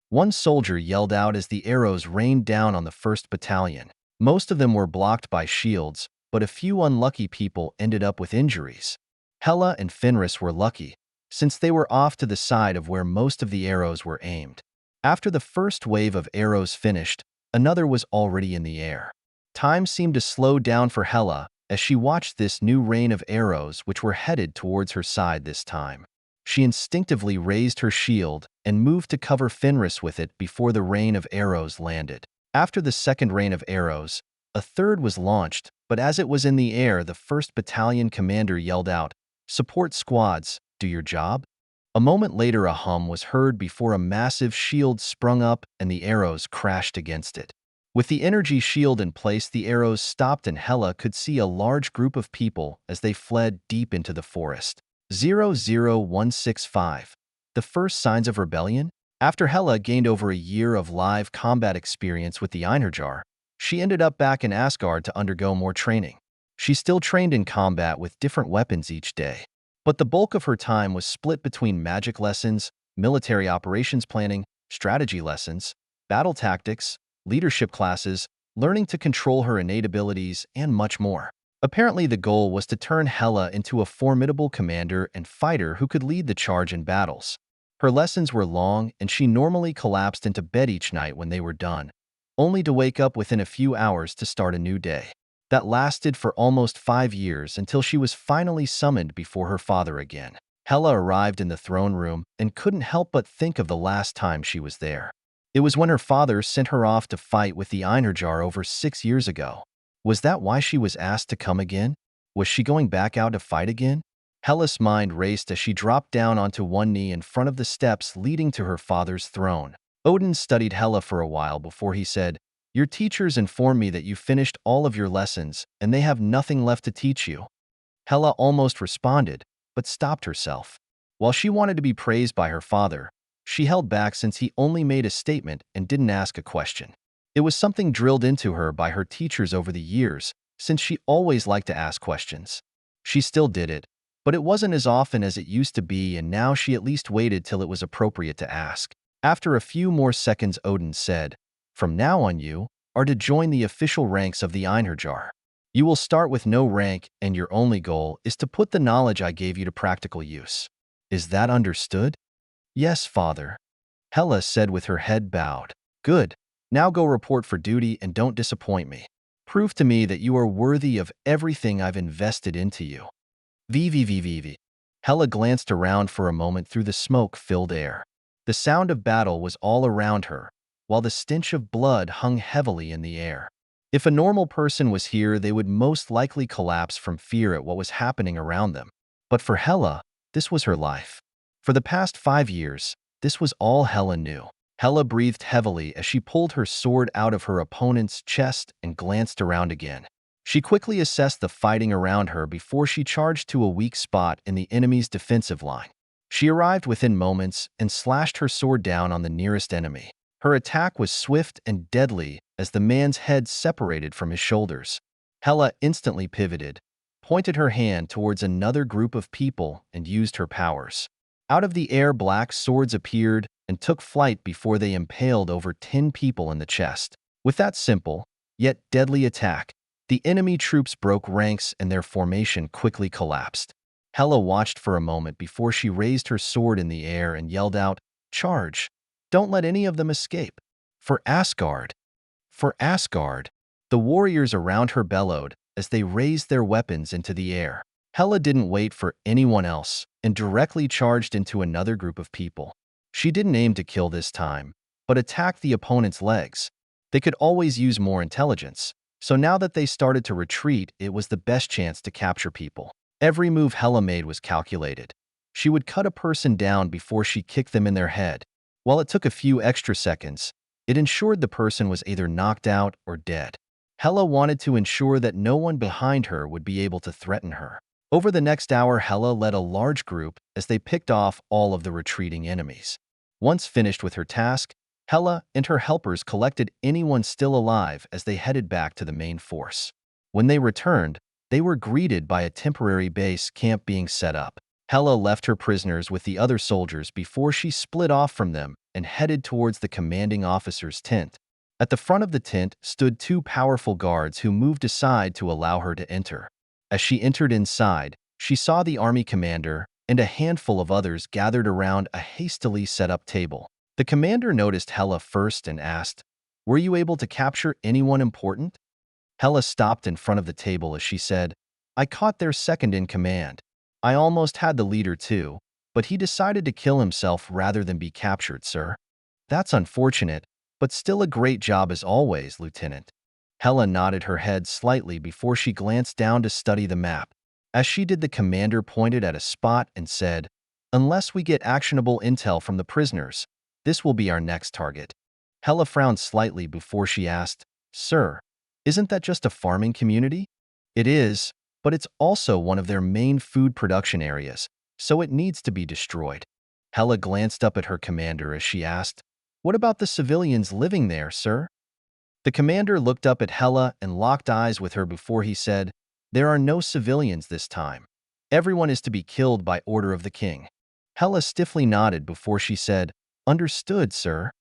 S1: One soldier yelled out as the arrows rained down on the 1st Battalion. Most of them were blocked by shields, but a few unlucky people ended up with injuries. Hela and Fenris were lucky, since they were off to the side of where most of the arrows were aimed. After the first wave of arrows finished, another was already in the air. Time seemed to slow down for Hela as she watched this new rain of arrows which were headed towards her side this time. She instinctively raised her shield and moved to cover Fenris with it before the rain of arrows landed. After the second rain of arrows, a third was launched, but as it was in the air, the 1st Battalion commander yelled out, "Support squads, do your job." A moment later, a hum was heard before a massive shield sprung up and the arrows crashed against it. With the energy shield in place, the arrows stopped and Hela could see a large group of people as they fled deep into the forest. 00165. The first signs of rebellion? After Hela gained over a year of live combat experience with the Einherjar, she ended up back in Asgard to undergo more training. She still trained in combat with different weapons each day, but the bulk of her time was split between magic lessons, military operations planning, strategy lessons, battle tactics, leadership classes, learning to control her innate abilities, and much more. Apparently, the goal was to turn Hela into a formidable commander and fighter who could lead the charge in battles. Her lessons were long, and she normally collapsed into bed each night when they were done, only to wake up within a few hours to start a new day. That lasted for almost 5 years until she was finally summoned before her father again. Hela arrived in the throne room and couldn't help but think of the last time she was there. It was when her father sent her off to fight with the Einherjar over 6 years ago. Was that why she was asked to come again? Was she going back out to fight again? Hela's mind raced as she dropped down onto one knee in front of the steps leading to her father's throne. Odin studied Hela for a while before he said, "Your teachers informed me that you finished all of your lessons and they have nothing left to teach you." Hela almost responded, but stopped herself. While she wanted to be praised by her father, she held back since he only made a statement and didn't ask a question. It was something drilled into her by her teachers over the years, since she always liked to ask questions. She still did it, but it wasn't as often as it used to be, and now she at least waited till it was appropriate to ask. After a few more seconds, Odin said, "From now on, you are to join the official ranks of the Einherjar. You will start with no rank, and your only goal is to put the knowledge I gave you to practical use. Is that understood? Yes, father, Hela said with her head bowed. Good. Now go report for duty and don't disappoint me. Prove to me that you are worthy of everything I've invested into you. VVVVV. Hela glanced around for a moment through the smoke-filled air. The sound of battle was all around her, while the stench of blood hung heavily in the air. If a normal person was here, they would most likely collapse from fear at what was happening around them. But for Hela, this was her life. For the past 5 years, this was all Hela knew. Hela breathed heavily as she pulled her sword out of her opponent's chest and glanced around again. She quickly assessed the fighting around her before she charged to a weak spot in the enemy's defensive line. She arrived within moments and slashed her sword down on the nearest enemy. Her attack was swift and deadly as the man's head separated from his shoulders. Hela instantly pivoted, pointed her hand towards another group of people, and used her powers. Out of the air, black swords appeared and took flight before they impaled over 10 people in the chest. With that simple, yet deadly attack, the enemy troops broke ranks and their formation quickly collapsed. Hela watched for a moment before she raised her sword in the air and yelled out, "Charge! Don't let any of them escape! For Asgard! For Asgard!" The warriors around her bellowed as they raised their weapons into the air. Hela didn't wait for anyone else and directly charged into another group of people. She didn't aim to kill this time, but attacked the opponent's legs. They could always use more intelligence, so now that they started to retreat, it was the best chance to capture people. Every move Hela made was calculated. She would cut a person down before she kicked them in their head. While it took a few extra seconds, it ensured the person was either knocked out or dead. Hela wanted to ensure that no one behind her would be able to threaten her. Over the next hour, Hela led a large group as they picked off all of the retreating enemies. Once finished with her task, Hela and her helpers collected anyone still alive as they headed back to the main force. When they returned, they were greeted by a temporary base camp being set up. Hela left her prisoners with the other soldiers before she split off from them and headed towards the commanding officer's tent. At the front of the tent stood 2 powerful guards who moved aside to allow her to enter. As she entered inside, she saw the army commander and a handful of others gathered around a hastily set-up table. The commander noticed Hela first and asked, "Were you able to capture anyone important?" Hela stopped in front of the table as she said, "I caught their second in command. I almost had the leader too, but he decided to kill himself rather than be captured, sir." "That's unfortunate, but still a great job as always, Lieutenant." Hela nodded her head slightly before she glanced down to study the map. As she did, the commander pointed at a spot and said, "Unless we get actionable intel from the prisoners, this will be our next target." Hela frowned slightly before she asked, "Sir, isn't that just a farming community?" "It is, but it's also one of their main food production areas, so it needs to be destroyed." Hela glanced up at her commander as she asked, "What about the civilians living there, sir?" The commander looked up at Hela and locked eyes with her before he said, "There are no civilians this time. Everyone is to be killed by order of the king." Hela stiffly nodded before she said, "Understood, sir."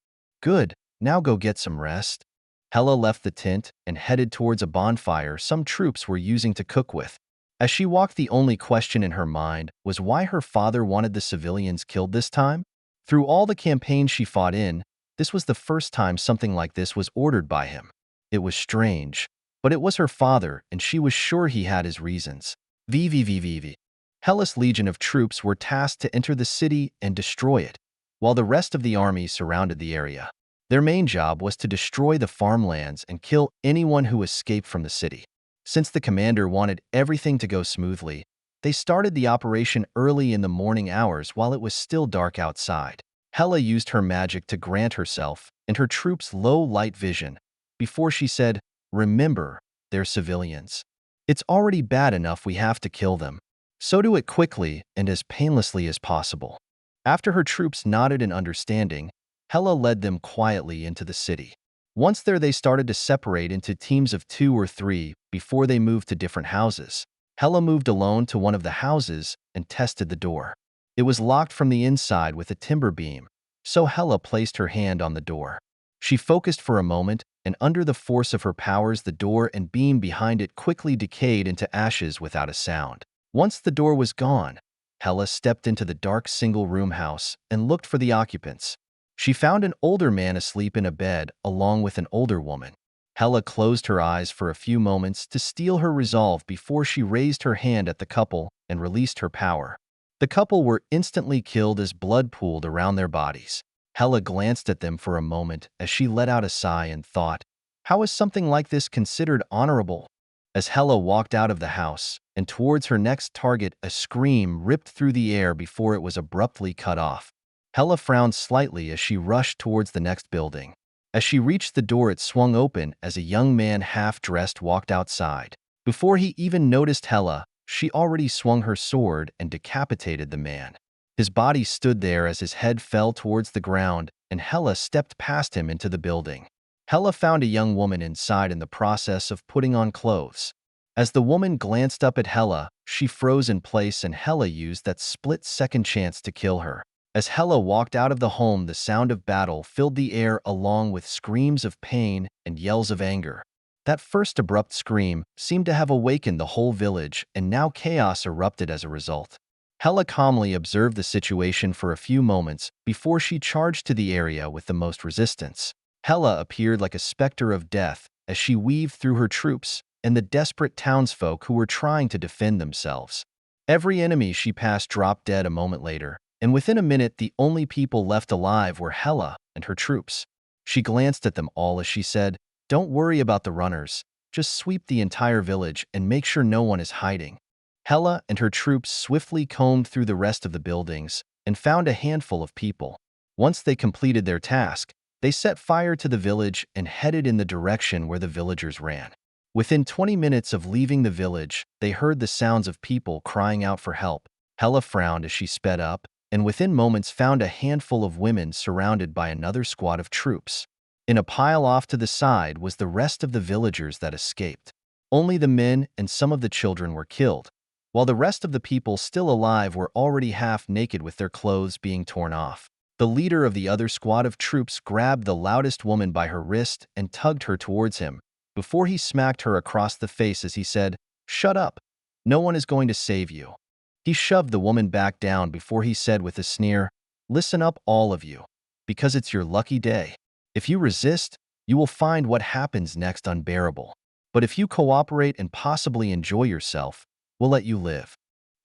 S1: "Good, now go get some rest." Hela left the tent and headed towards a bonfire some troops were using to cook with. As she walked, the only question in her mind was why her father wanted the civilians killed this time. Through all the campaigns she fought in, this was the first time something like this was ordered by him. It was strange, but it was her father, and she was sure he had his reasons. VVVVV. Hela's legion of troops were tasked to enter the city and destroy it, while the rest of the army surrounded the area. Their main job was to destroy the farmlands and kill anyone who escaped from the city. Since the commander wanted everything to go smoothly, they started the operation early in the morning hours while it was still dark outside. Hela used her magic to grant herself and her troops low light vision before she said, "Remember, they're civilians. It's already bad enough we have to kill them, so do it quickly and as painlessly as possible." After her troops nodded in understanding, Hela led them quietly into the city. Once there, they started to separate into teams of 2 or 3 before they moved to different houses. Hela moved alone to one of the houses and tested the door. It was locked from the inside with a timber beam, so Hela placed her hand on the door. She focused for a moment and under the force of her powers, the door and beam behind it quickly decayed into ashes without a sound. Once the door was gone, Hela stepped into the dark single-room house and looked for the occupants. She found an older man asleep in a bed along with an older woman. Hela closed her eyes for a few moments to steel her resolve before she raised her hand at the couple and released her power. The couple were instantly killed as blood pooled around their bodies. Hela glanced at them for a moment as she let out a sigh and thought, how is something like this considered honorable? As Hela walked out of the house and towards her next target, a scream ripped through the air before it was abruptly cut off. Hela frowned slightly as she rushed towards the next building. As she reached the door, it swung open as a young man half-dressed walked outside. Before he even noticed Hela, she already swung her sword and decapitated the man. His body stood there as his head fell towards the ground, and Hela stepped past him into the building. Hela found a young woman inside in the process of putting on clothes. As the woman glanced up at Hela, she froze in place and Hela used that split-second chance to kill her. As Hela walked out of the home, the sound of battle filled the air along with screams of pain and yells of anger. That first abrupt scream seemed to have awakened the whole village, and now chaos erupted as a result. Hela calmly observed the situation for a few moments before she charged to the area with the most resistance. Hela appeared like a specter of death as she weaved through her troops and the desperate townsfolk who were trying to defend themselves. Every enemy she passed dropped dead a moment later, and within a minute the only people left alive were Hela and her troops. She glanced at them all as she said, "Don't worry about the runners, just sweep the entire village and make sure no one is hiding." Hela and her troops swiftly combed through the rest of the buildings and found a handful of people. Once they completed their task, they set fire to the village and headed in the direction where the villagers ran. Within 20 minutes of leaving the village, they heard the sounds of people crying out for help. Hela frowned as she sped up, and within moments found a handful of women surrounded by another squad of troops. In a pile off to the side was the rest of the villagers that escaped. Only the men and some of the children were killed, while the rest of the people still alive were already half naked with their clothes being torn off. The leader of the other squad of troops grabbed the loudest woman by her wrist and tugged her towards him, before he smacked her across the face as he said, "Shut up. No one is going to save you." He shoved the woman back down before he said with a sneer, "Listen up, all of you, because it's your lucky day. If you resist, you will find what happens next unbearable. But if you cooperate and possibly enjoy yourself, we'll let you live."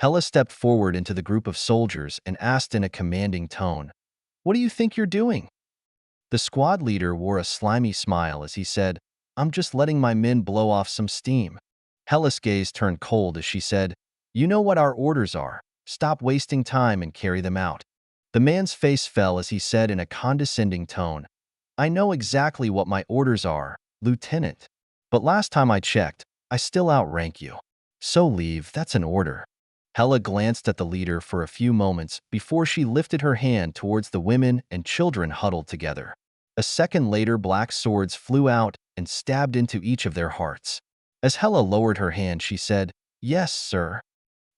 S1: Hela stepped forward into the group of soldiers and asked in a commanding tone, "What do you think you're doing?" The squad leader wore a slimy smile as he said, "I'm just letting my men blow off some steam." Hela's gaze turned cold as she said, "You know what our orders are. Stop wasting time and carry them out." The man's face fell as he said in a condescending tone, "I know exactly what my orders are, Lieutenant. But last time I checked, I still outrank you. So leave, that's an order." Hela glanced at the leader for a few moments before she lifted her hand towards the women and children huddled together. A second later, black swords flew out and stabbed into each of their hearts. As Hela lowered her hand, she said, "Yes, sir."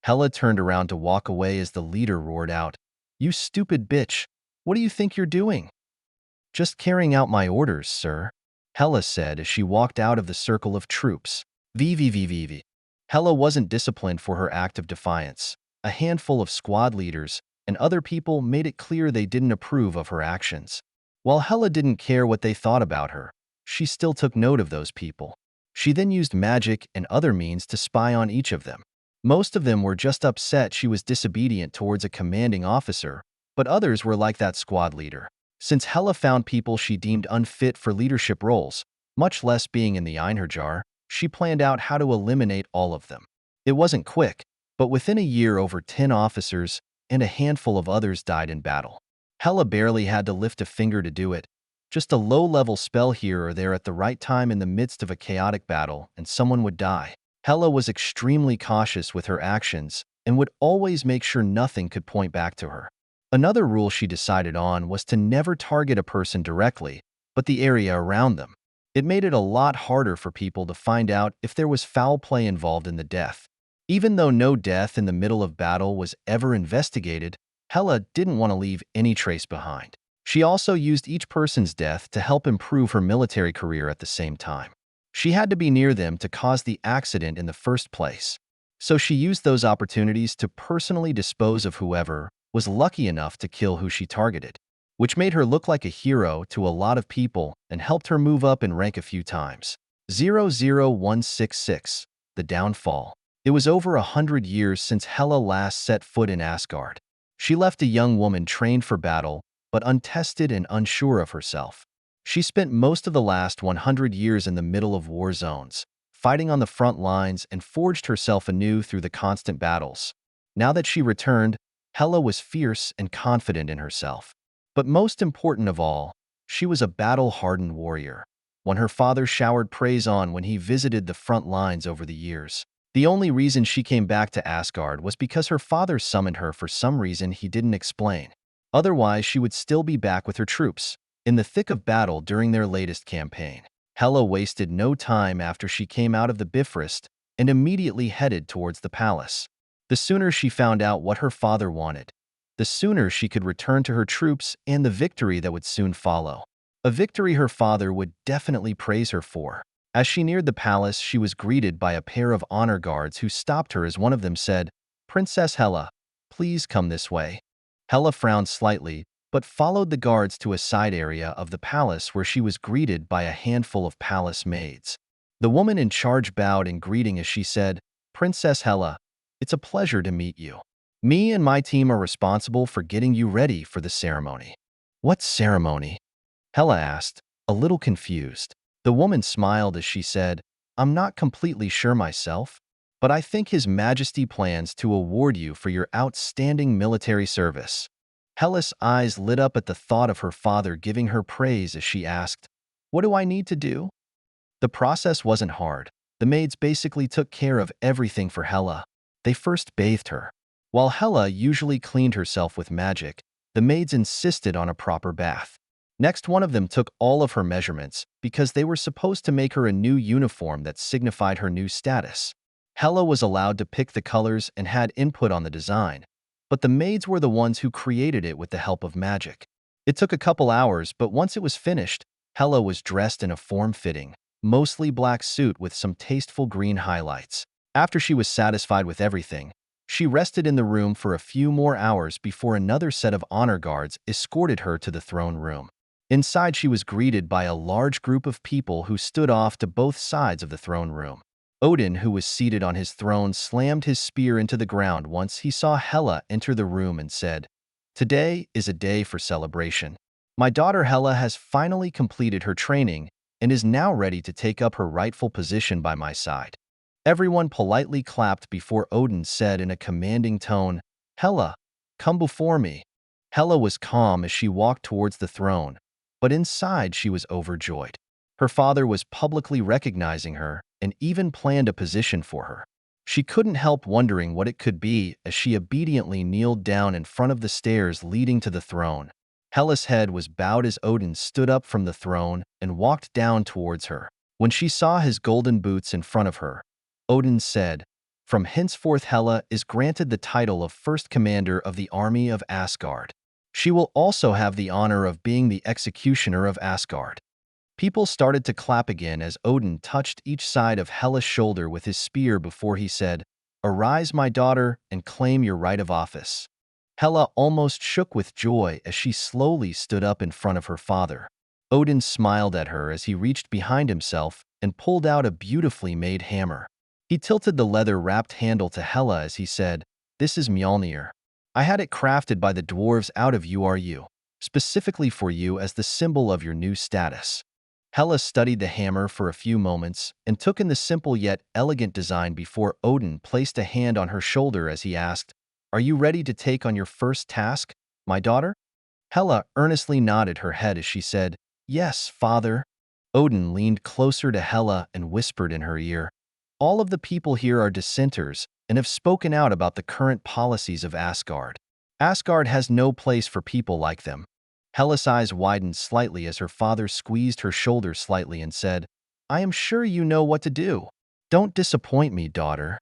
S1: Hela turned around to walk away as the leader roared out, "You stupid bitch! What do you think you're doing?" "Just carrying out my orders, sir," Hela said as she walked out of the circle of troops. VVVVV. Hela wasn't disciplined for her act of defiance. A handful of squad leaders and other people made it clear they didn't approve of her actions. While Hela didn't care what they thought about her, she still took note of those people. She then used magic and other means to spy on each of them. Most of them were just upset she was disobedient towards a commanding officer, but others were like that squad leader. Since Hela found people she deemed unfit for leadership roles, much less being in the Einherjar, she planned out how to eliminate all of them. It wasn't quick, but within a year over 10 officers and a handful of others died in battle. Hela barely had to lift a finger to do it. Just a low-level spell here or there at the right time in the midst of a chaotic battle, and someone would die. Hela was extremely cautious with her actions and would always make sure nothing could point back to her. Another rule she decided on was to never target a person directly, but the area around them. It made it a lot harder for people to find out if there was foul play involved in the death. Even though no death in the middle of battle was ever investigated, Hela didn't want to leave any trace behind. She also used each person's death to help improve her military career at the same time. She had to be near them to cause the accident in the first place. So she used those opportunities to personally dispose of whoever was lucky enough to kill who she targeted, which made her look like a hero to a lot of people and helped her move up in rank a few times. 00166. The Downfall. It was over 100 years since Hela last set foot in Asgard. She left a young woman trained for battle, but untested and unsure of herself. She spent most of the last 100 years in the middle of war zones, fighting on the front lines, and forged herself anew through the constant battles. Now that she returned, Hela was fierce and confident in herself. But most important of all, she was a battle-hardened warrior, one her father showered praise on when he visited the front lines over the years. The only reason she came back to Asgard was because her father summoned her for some reason he didn't explain. Otherwise, she would still be back with her troops, in the thick of battle during their latest campaign. Hela wasted no time after she came out of the Bifrost and immediately headed towards the palace. The sooner she found out what her father wanted, the sooner she could return to her troops and the victory that would soon follow. A victory her father would definitely praise her for. As she neared the palace, she was greeted by a pair of honor guards who stopped her as one of them said, "Princess Hela, please come this way." Hela frowned slightly, but followed the guards to a side area of the palace where she was greeted by a handful of palace maids. The woman in charge bowed in greeting as she said, "Princess Hela, it's a pleasure to meet you. Me and my team are responsible for getting you ready for the ceremony." "What ceremony?" Hela asked, a little confused. The woman smiled as she said, "I'm not completely sure myself, but I think His Majesty plans to award you for your outstanding military service." Hela's eyes lit up at the thought of her father giving her praise as she asked, "What do I need to do?" The process wasn't hard. The maids basically took care of everything for Hela. They first bathed her. While Hela usually cleaned herself with magic, the maids insisted on a proper bath. Next, one of them took all of her measurements because they were supposed to make her a new uniform that signified her new status. Hela was allowed to pick the colors and had input on the design, but the maids were the ones who created it with the help of magic. It took a couple hours, but once it was finished, Hela was dressed in a form-fitting, mostly black suit with some tasteful green highlights. After she was satisfied with everything, she rested in the room for a few more hours before another set of honor guards escorted her to the throne room. Inside, she was greeted by a large group of people who stood off to both sides of the throne room. Odin, who was seated on his throne, slammed his spear into the ground once he saw Hela enter the room and said, "Today is a day for celebration. My daughter Hela has finally completed her training and is now ready to take up her rightful position by my side." Everyone politely clapped before Odin said in a commanding tone, "Hela, come before me." Hela was calm as she walked towards the throne, but inside she was overjoyed. Her father was publicly recognizing her and even planned a position for her. She couldn't help wondering what it could be as she obediently kneeled down in front of the stairs leading to the throne. Hela's head was bowed as Odin stood up from the throne and walked down towards her. When she saw his golden boots in front of her, Odin said, "From henceforth Hela is granted the title of First Commander of the Army of Asgard. She will also have the honor of being the executioner of Asgard." People started to clap again as Odin touched each side of Hela's shoulder with his spear before he said, "Arise, my daughter, and claim your right of office." Hela almost shook with joy as she slowly stood up in front of her father. Odin smiled at her as he reached behind himself and pulled out a beautifully made hammer. He tilted the leather-wrapped handle to Hela as he said, "This is Mjolnir. I had it crafted by the dwarves out of URU, specifically for you as the symbol of your new status." Hela studied the hammer for a few moments and took in the simple yet elegant design before Odin placed a hand on her shoulder as he asked, "Are you ready to take on your first task, my daughter?" Hela earnestly nodded her head as she said, "Yes, father." Odin leaned closer to Hela and whispered in her ear, "All of the people here are dissenters and have spoken out about the current policies of Asgard. Asgard has no place for people like them." Hela's eyes widened slightly as her father squeezed her shoulder slightly and said, "I am sure you know what to do. Don't disappoint me, daughter."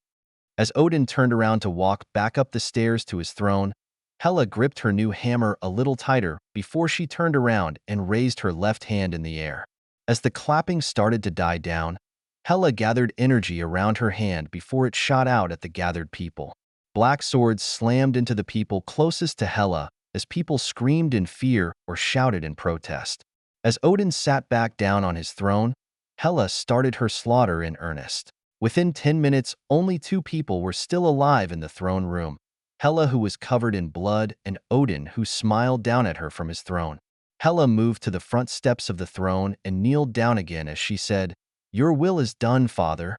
S1: As Odin turned around to walk back up the stairs to his throne, Hela gripped her new hammer a little tighter before she turned around and raised her left hand in the air. As the clapping started to die down, Hela gathered energy around her hand before it shot out at the gathered people. Black swords slammed into the people closest to Hela as people screamed in fear or shouted in protest. As Odin sat back down on his throne, Hela started her slaughter in earnest. Within 10 minutes, only 2 people were still alive in the throne room: Hela, who was covered in blood, and Odin, who smiled down at her from his throne. Hela moved to the front steps of the throne and kneeled down again as she said, "Your will is done, Father."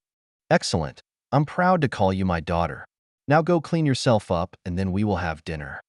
S1: "Excellent. I'm proud to call you my daughter. Now go clean yourself up, and then we will have dinner."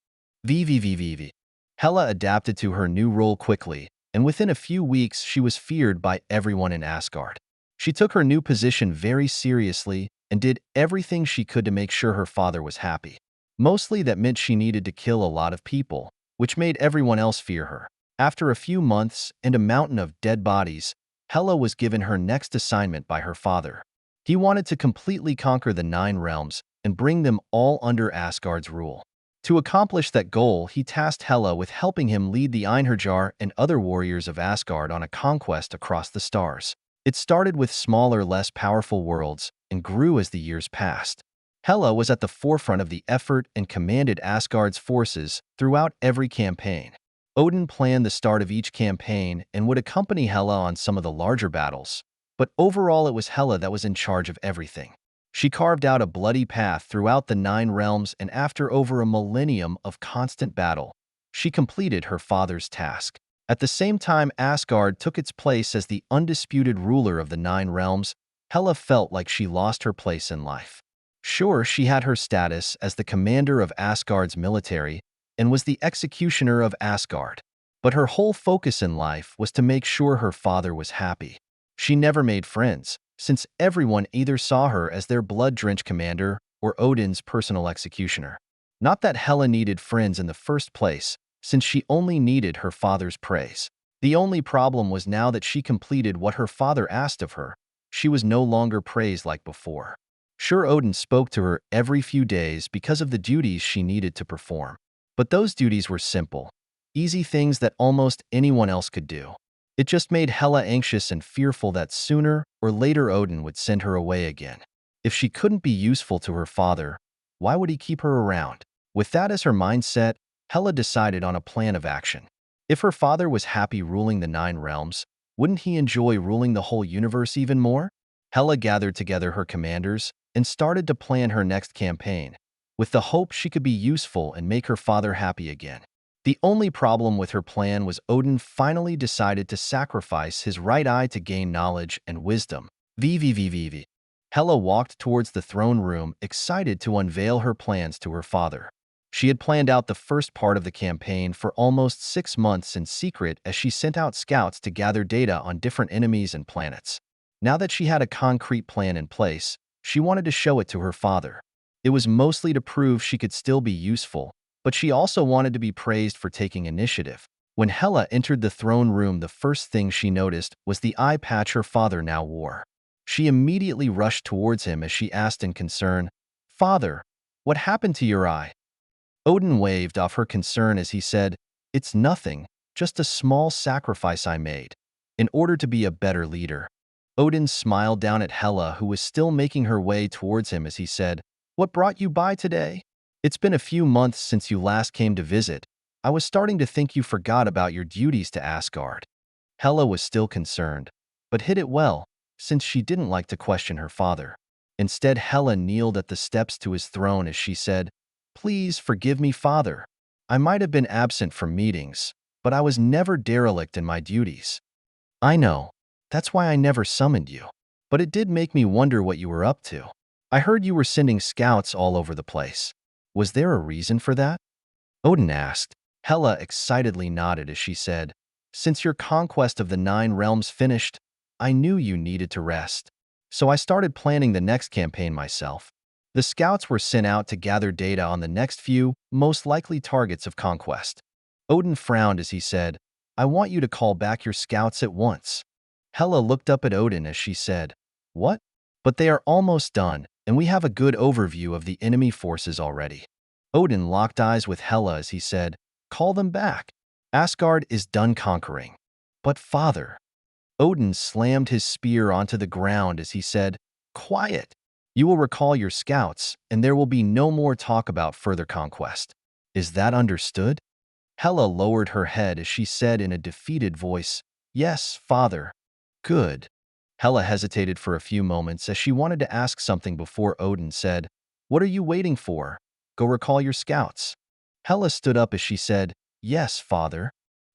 S1: VVVVV. Hela adapted to her new role quickly, and within a few weeks she was feared by everyone in Asgard. She took her new position very seriously and did everything she could to make sure her father was happy. Mostly that meant she needed to kill a lot of people, which made everyone else fear her. After a few months and a mountain of dead bodies, Hela was given her next assignment by her father. He wanted to completely conquer the 9 realms and bring them all under Asgard's rule. To accomplish that goal, he tasked Hela with helping him lead the Einherjar and other warriors of Asgard on a conquest across the stars. It started with smaller, less powerful worlds and grew as the years passed. Hela was at the forefront of the effort and commanded Asgard's forces throughout every campaign. Odin planned the start of each campaign and would accompany Hela on some of the larger battles, but overall it was Hela that was in charge of everything. She carved out a bloody path throughout the 9 realms, and after over a millennium of constant battle, she completed her father's task. At the same time Asgard took its place as the undisputed ruler of the 9 realms, Hela felt like she lost her place in life. Sure, she had her status as the commander of Asgard's military and was the executioner of Asgard, but her whole focus in life was to make sure her father was happy. She never made friends, since everyone either saw her as their blood-drenched commander or Odin's personal executioner. Not that Hela needed friends in the first place, since she only needed her father's praise. The only problem was now that she completed what her father asked of her, she was no longer praised like before. Sure, Odin spoke to her every few days because of the duties she needed to perform. But those duties were simple, easy things that almost anyone else could do. It just made Hela anxious and fearful that sooner or later Odin would send her away again. If she couldn't be useful to her father, why would he keep her around? With that as her mindset, Hela decided on a plan of action. If her father was happy ruling the 9 realms, wouldn't he enjoy ruling the whole universe even more? Hela gathered together her commanders and started to plan her next campaign, with the hope she could be useful and make her father happy again. The only problem with her plan was Odin finally decided to sacrifice his right eye to gain knowledge and wisdom. VVVVV. Hela walked towards the throne room, excited to unveil her plans to her father. She had planned out the first part of the campaign for almost 6 months in secret as she sent out scouts to gather data on different enemies and planets. Now that she had a concrete plan in place, she wanted to show it to her father. It was mostly to prove she could still be useful, but she also wanted to be praised for taking initiative. When Hela entered the throne room, the first thing she noticed was the eye patch her father now wore. She immediately rushed towards him as she asked in concern, "Father, what happened to your eye?" Odin waved off her concern as he said, "It's nothing, just a small sacrifice I made, in order to be a better leader." Odin smiled down at Hela, who was still making her way towards him, as he said, "What brought you by today? It's been a few months since you last came to visit. I was starting to think you forgot about your duties to Asgard." Hela was still concerned, but hid it well, since she didn't like to question her father. Instead, Hela kneeled at the steps to his throne as she said, "Please forgive me, Father. I might have been absent from meetings, but I was never derelict in my duties. I know. That's why I never summoned you. But it did make me wonder what you were up to. I heard you were sending scouts all over the place. Was there a reason for that?" Odin asked. Hela excitedly nodded as she said, "Since your conquest of the 9 realms finished, I knew you needed to rest. So I started planning the next campaign myself. The scouts were sent out to gather data on the next few, most likely targets of conquest." Odin frowned as he said, "I want you to call back your scouts at once." Hela looked up at Odin as she said, "What?" "But they are almost done, and we have a good overview of the enemy forces already." Odin locked eyes with Hela as he said, "Call them back. Asgard is done conquering." "But father." Odin slammed his spear onto the ground as he said, "Quiet. You will recall your scouts, and there will be no more talk about further conquest. Is that understood?" Hela lowered her head as she said in a defeated voice, "Yes, father." "Good." Hela hesitated for a few moments as she wanted to ask something before Odin said, "What are you waiting for? Go recall your scouts." Hela stood up as she said, "Yes, father."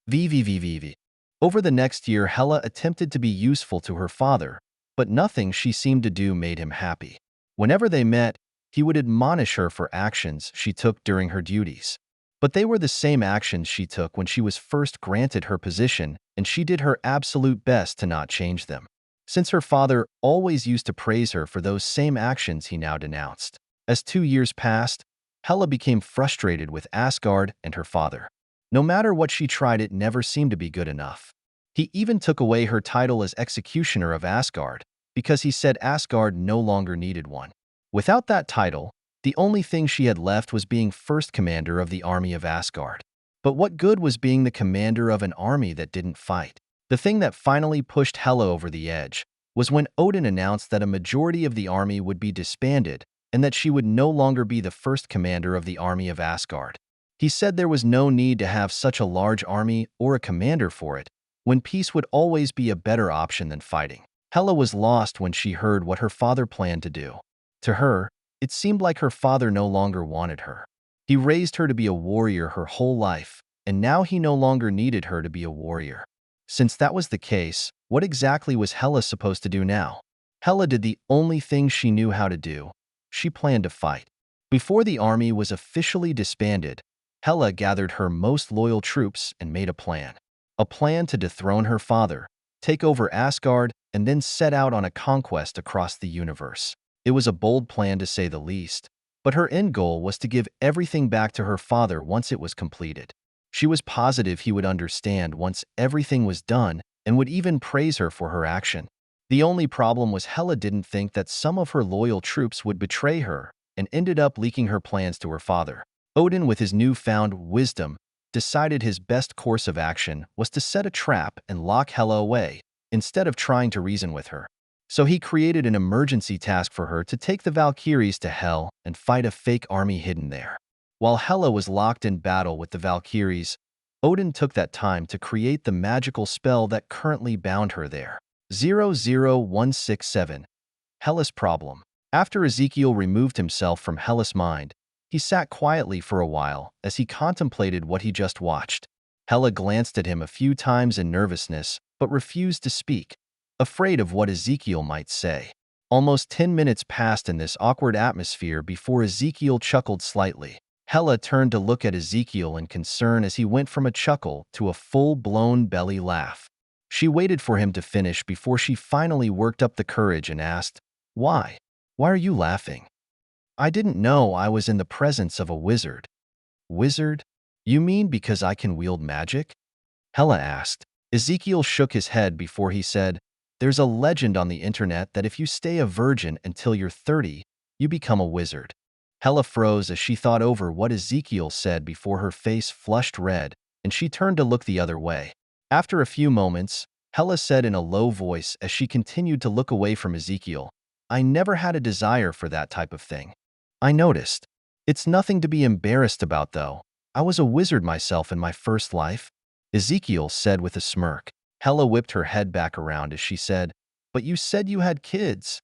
S1: VVVVV. Over the next year, Hela attempted to be useful to her father, but nothing she seemed to do made him happy. Whenever they met, he would admonish her for actions she took during her duties. But they were the same actions she took when she was first granted her position, and she did her absolute best to not change them. Since her father always used to praise her for those same actions he now denounced. As 2 years passed, Hela became frustrated with Asgard and her father. No matter what she tried, it never seemed to be good enough. He even took away her title as executioner of Asgard, because he said Asgard no longer needed one. Without that title, the only thing she had left was being first commander of the army of Asgard. But what good was being the commander of an army that didn't fight? The thing that finally pushed Hela over the edge was when Odin announced that a majority of the army would be disbanded and that she would no longer be the first commander of the army of Asgard. He said there was no need to have such a large army or a commander for it, when peace would always be a better option than fighting. Hela was lost when she heard what her father planned to do. To her, it seemed like her father no longer wanted her. He raised her to be a warrior her whole life, and now he no longer needed her to be a warrior. Since that was the case, what exactly was Hela supposed to do now? Hela did the only thing she knew how to do. She planned to fight. Before the army was officially disbanded, Hela gathered her most loyal troops and made a plan. A plan to dethrone her father, take over Asgard, and then set out on a conquest across the universe. It was a bold plan to say the least, but her end goal was to give everything back to her father once it was completed. She was positive he would understand once everything was done and would even praise her for her action. The only problem was Hela didn't think that some of her loyal troops would betray her and ended up leaking her plans to her father. Odin, with his newfound wisdom, decided his best course of action was to set a trap and lock Hela away, instead of trying to reason with her. So he created an emergency task for her to take the Valkyries to Hell and fight a fake army hidden there. While Hela was locked in battle with the Valkyries, Odin took that time to create the magical spell that currently bound her there. 00167. Hela's problem. After Ezekiel removed himself from Hela's mind, he sat quietly for a while as he contemplated what he just watched. Hela glanced at him a few times in nervousness, but refused to speak, afraid of what Ezekiel might say. Almost 10 minutes passed in this awkward atmosphere before Ezekiel chuckled slightly. Hela turned to look at Ezekiel in concern as he went from a chuckle to a full-blown belly laugh. She waited for him to finish before she finally worked up the courage and asked, "Why? Why are you laughing?" "I didn't know I was in the presence of a wizard." "Wizard? You mean because I can wield magic?" Hela asked. Ezekiel shook his head before he said, "There's a legend on the internet that if you stay a virgin until you're 30, you become a wizard." Hela froze as she thought over what Ezekiel said before her face flushed red, and she turned to look the other way. After a few moments, Hela said in a low voice as she continued to look away from Ezekiel, "I never had a desire for that type of thing." "I noticed. It's nothing to be embarrassed about, though. I was a wizard myself in my first life," Ezekiel said with a smirk. Hela whipped her head back around as she said, "But you said you had kids."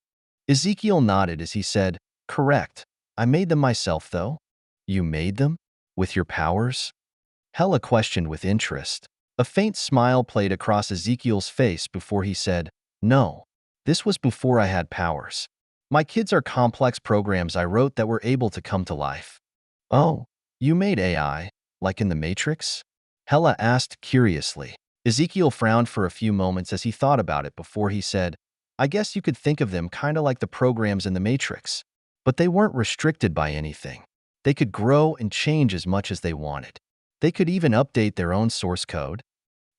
S1: Ezekiel nodded as he said, "Correct. I made them myself, though." "You made them? With your powers?" Hela questioned with interest. A faint smile played across Ezekiel's face before he said, "No. This was before I had powers. My kids are complex programs I wrote that were able to come to life." "Oh, you made AI, like in the Matrix?" Hela asked curiously. Ezekiel frowned for a few moments as he thought about it before he said, "I guess you could think of them kinda like the programs in the Matrix. But they weren't restricted by anything. They could grow and change as much as they wanted. They could even update their own source code."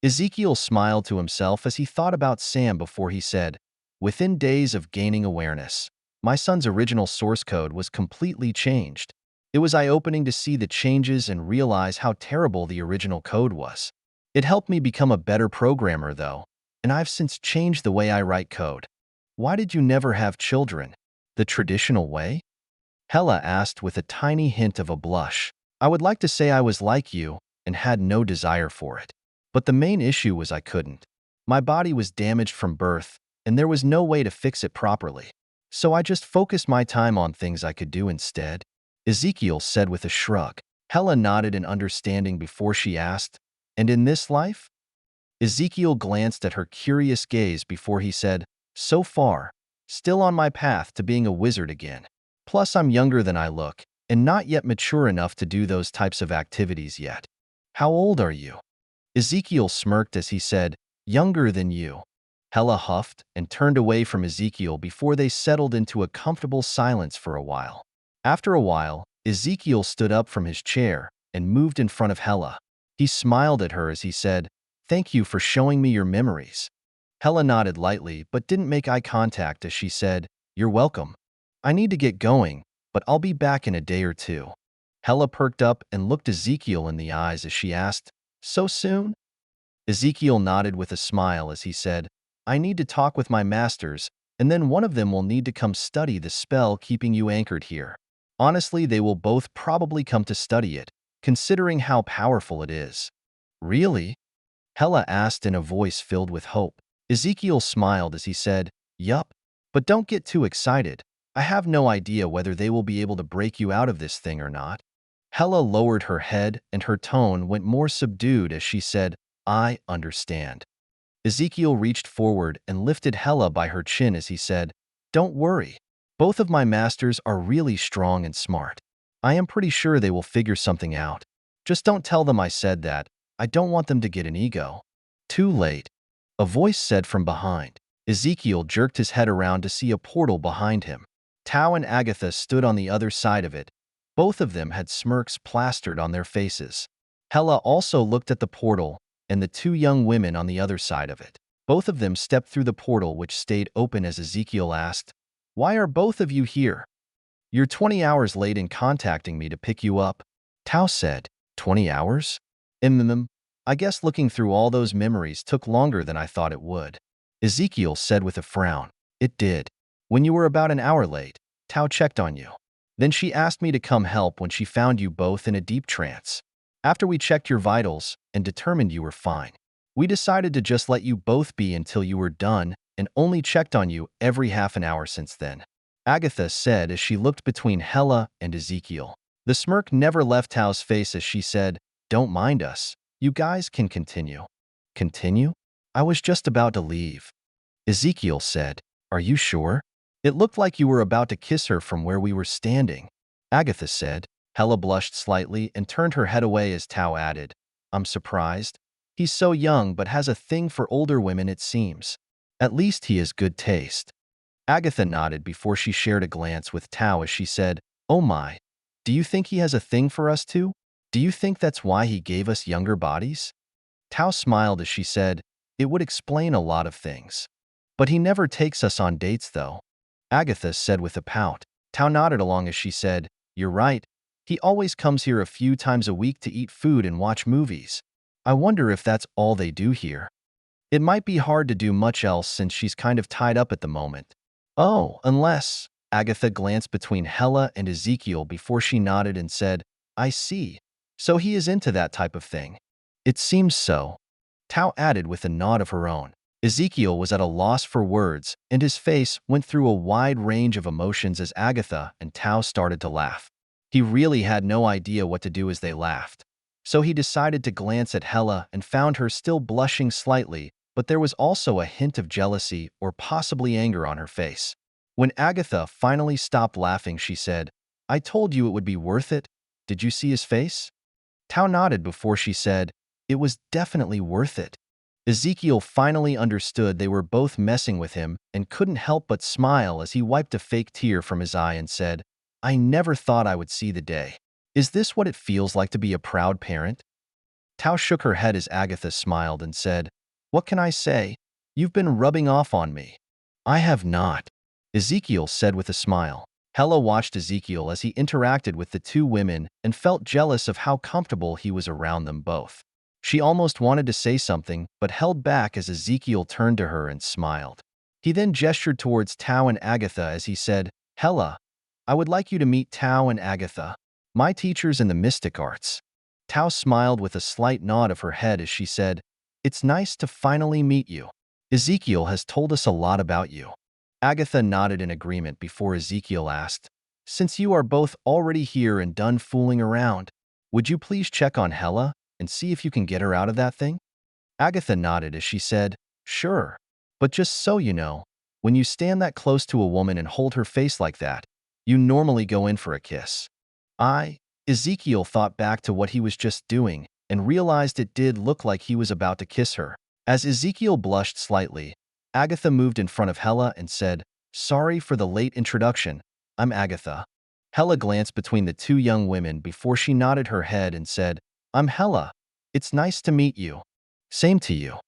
S1: Ezekiel smiled to himself as he thought about Sam before he said, "Within days of gaining awareness, my son's original source code was completely changed. It was eye-opening to see the changes and realize how terrible the original code was. It helped me become a better programmer, though, and I've since changed the way I write code. Why did you never have children? The traditional way? Hella asked with a tiny hint of a blush. I would like to say I was like you and had no desire for it. But the main issue was I couldn't. My body was damaged from birth, and there was no way to fix it properly. So I just focused my time on things I could do instead. Ezekiel said with a shrug. Hella nodded in understanding before she asked, "And in this life?" Ezekiel glanced at her curious gaze before he said, "So far, still on my path to being a wizard again. Plus, I'm younger than I look, and not yet mature enough to do those types of activities yet." "How old are you?" Ezekiel smirked as he said, "Younger than you." Hella huffed and turned away from Ezekiel before they settled into a comfortable silence for a while. After a while, Ezekiel stood up from his chair and moved in front of Hella. He smiled at her as he said, "Thank you for showing me your memories." Hella nodded lightly but didn't make eye contact as she said, "You're welcome. I need to get going, but I'll be back in a day or two." Hella perked up and looked Ezekiel in the eyes as she asked, "So soon?" Ezekiel nodded with a smile as he said, "I need to talk with my masters, and then one of them will need to come study the spell keeping you anchored here. Honestly, they will both probably come to study it, considering how powerful it is." "Really?" Hella asked in a voice filled with hope. Ezekiel smiled as he said, "Yup. But don't get too excited. I have no idea whether they will be able to break you out of this thing or not." Hella lowered her head and her tone went more subdued as she said, "I understand." Ezekiel reached forward and lifted Hella by her chin as he said, "Don't worry. Both of my masters are really strong and smart. I am pretty sure they will figure something out. Just don't tell them I said that. I don't want them to get an ego." "Too late," a voice said from behind. Ezekiel jerked his head around to see a portal behind him. Tao and Agatha stood on the other side of it. Both of them had smirks plastered on their faces. Hella also looked at the portal and the two young women on the other side of it. Both of them stepped through the portal, which stayed open as Ezekiel asked, "Why are both of you here?" "You're 20 hours late in contacting me to pick you up," Tao said. 20 hours? I guess looking through all those memories took longer than I thought it would." Ezekiel said with a frown. "It did. When you were about an hour late, Tao checked on you. Then she asked me to come help when she found you both in a deep trance. After we checked your vitals and determined you were fine, we decided to just let you both be until you were done and only checked on you every half an hour since then," Agatha said as she looked between Hella and Ezekiel. The smirk never left Tao's face as she said, "Don't mind us. You guys can continue." "Continue? I was just about to leave." Ezekiel said, "Are you sure? It looked like you were about to kiss her from where we were standing." Agatha said. Hella blushed slightly and turned her head away as Tao added, "I'm surprised. He's so young but has a thing for older women, it seems. At least he has good taste." Agatha nodded before she shared a glance with Tao as she said, "Oh my. Do you think he has a thing for us too? Do you think that's why he gave us younger bodies?" Tao smiled as she said, "It would explain a lot of things. But he never takes us on dates, though," Agatha said with a pout. Tao nodded along as she said, "You're right. He always comes here a few times a week to eat food and watch movies. I wonder if that's all they do here. It might be hard to do much else since she's kind of tied up at the moment." "Oh, unless..." Agatha glanced between Hella and Ezekiel before she nodded and said, "I see. So he is into that type of thing." "It seems so," Tao added with a nod of her own. Ezekiel was at a loss for words, and his face went through a wide range of emotions as Agatha and Tao started to laugh. He really had no idea what to do as they laughed. So he decided to glance at Hella and found her still blushing slightly, but there was also a hint of jealousy or possibly anger on her face. When Agatha finally stopped laughing, she said, "I told you it would be worth it. Did you see his face?" Tao nodded before she said, "It was definitely worth it." Ezekiel finally understood they were both messing with him and couldn't help but smile as he wiped a fake tear from his eye and said, "I never thought I would see the day. Is this what it feels like to be a proud parent?" Tao shook her head as Agatha smiled and said, "What can I say? You've been rubbing off on me." "I have not," Ezekiel said with a smile. Hella watched Ezekiel as he interacted with the two women and felt jealous of how comfortable he was around them both. She almost wanted to say something, but held back as Ezekiel turned to her and smiled. He then gestured towards Tao and Agatha as he said, "Hella, I would like you to meet Tao and Agatha, my teachers in the mystic arts." Tao smiled with a slight nod of her head as she said, "It's nice to finally meet you. Ezekiel has told us a lot about you." Agatha nodded in agreement before Ezekiel asked, "Since you are both already here and done fooling around, would you please check on Hella and see if you can get her out of that thing?" Agatha nodded as she said, "Sure. But just so you know, when you stand that close to a woman and hold her face like that, you normally go in for a kiss." Ezekiel thought back to what he was just doing and realized it did look like he was about to kiss her. As Ezekiel blushed slightly, Agatha moved in front of Hella and said, "Sorry for the late introduction. I'm Agatha." Hella glanced between the two young women before she nodded her head and said, "I'm Hella. It's nice to meet you." "Same to you,"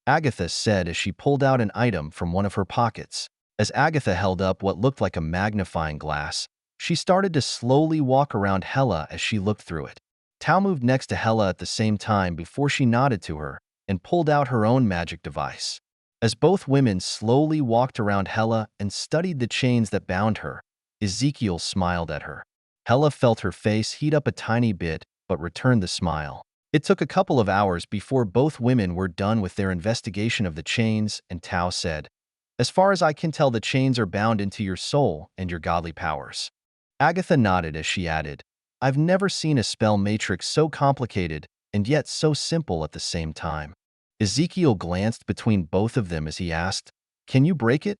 S1: Agatha said as she pulled out an item from one of her pockets. As Agatha held up what looked like a magnifying glass, she started to slowly walk around Hella as she looked through it. Tao moved next to Hella at the same time before she nodded to her and pulled out her own magic device. As both women slowly walked around Hella and studied the chains that bound her, Ezekiel smiled at her. Hella felt her face heat up a tiny bit, but returned the smile. It took a couple of hours before both women were done with their investigation of the chains, and Tao said, "As far as I can tell, the chains are bound into your soul and your godly powers." Agatha nodded as she added, "I've never seen a spell matrix so complicated and yet so simple at the same time." Ezekiel glanced between both of them as he asked, "Can you break it?"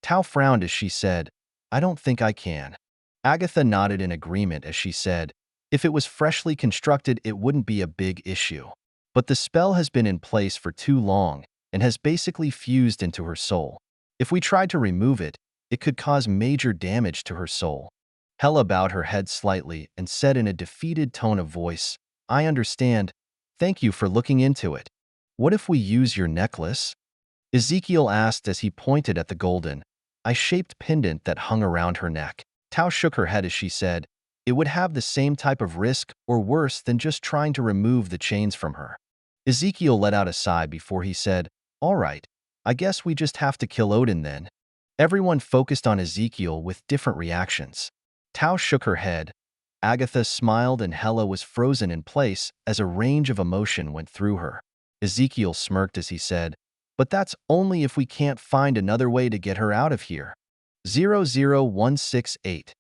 S1: Tao frowned as she said, "I don't think I can." Agatha nodded in agreement as she said, "If it was freshly constructed, it wouldn't be a big issue. But the spell has been in place for too long and has basically fused into her soul. If we tried to remove it, it could cause major damage to her soul." Hella bowed her head slightly and said in a defeated tone of voice, "I understand. Thank you for looking into it. What if we use your necklace?" Ezekiel asked as he pointed at the golden, eye-shaped pendant that hung around her neck. Tao shook her head as she said, "It would have the same type of risk or worse than just trying to remove the chains from her." Ezekiel let out a sigh before he said, "All right, I guess we just have to kill Odin then." Everyone focused on Ezekiel with different reactions. Tao shook her head. Agatha smiled and Hella was frozen in place as a range of emotion went through her. Ezekiel smirked as he said, "But that's only if we can't find another way to get her out of here." 00168.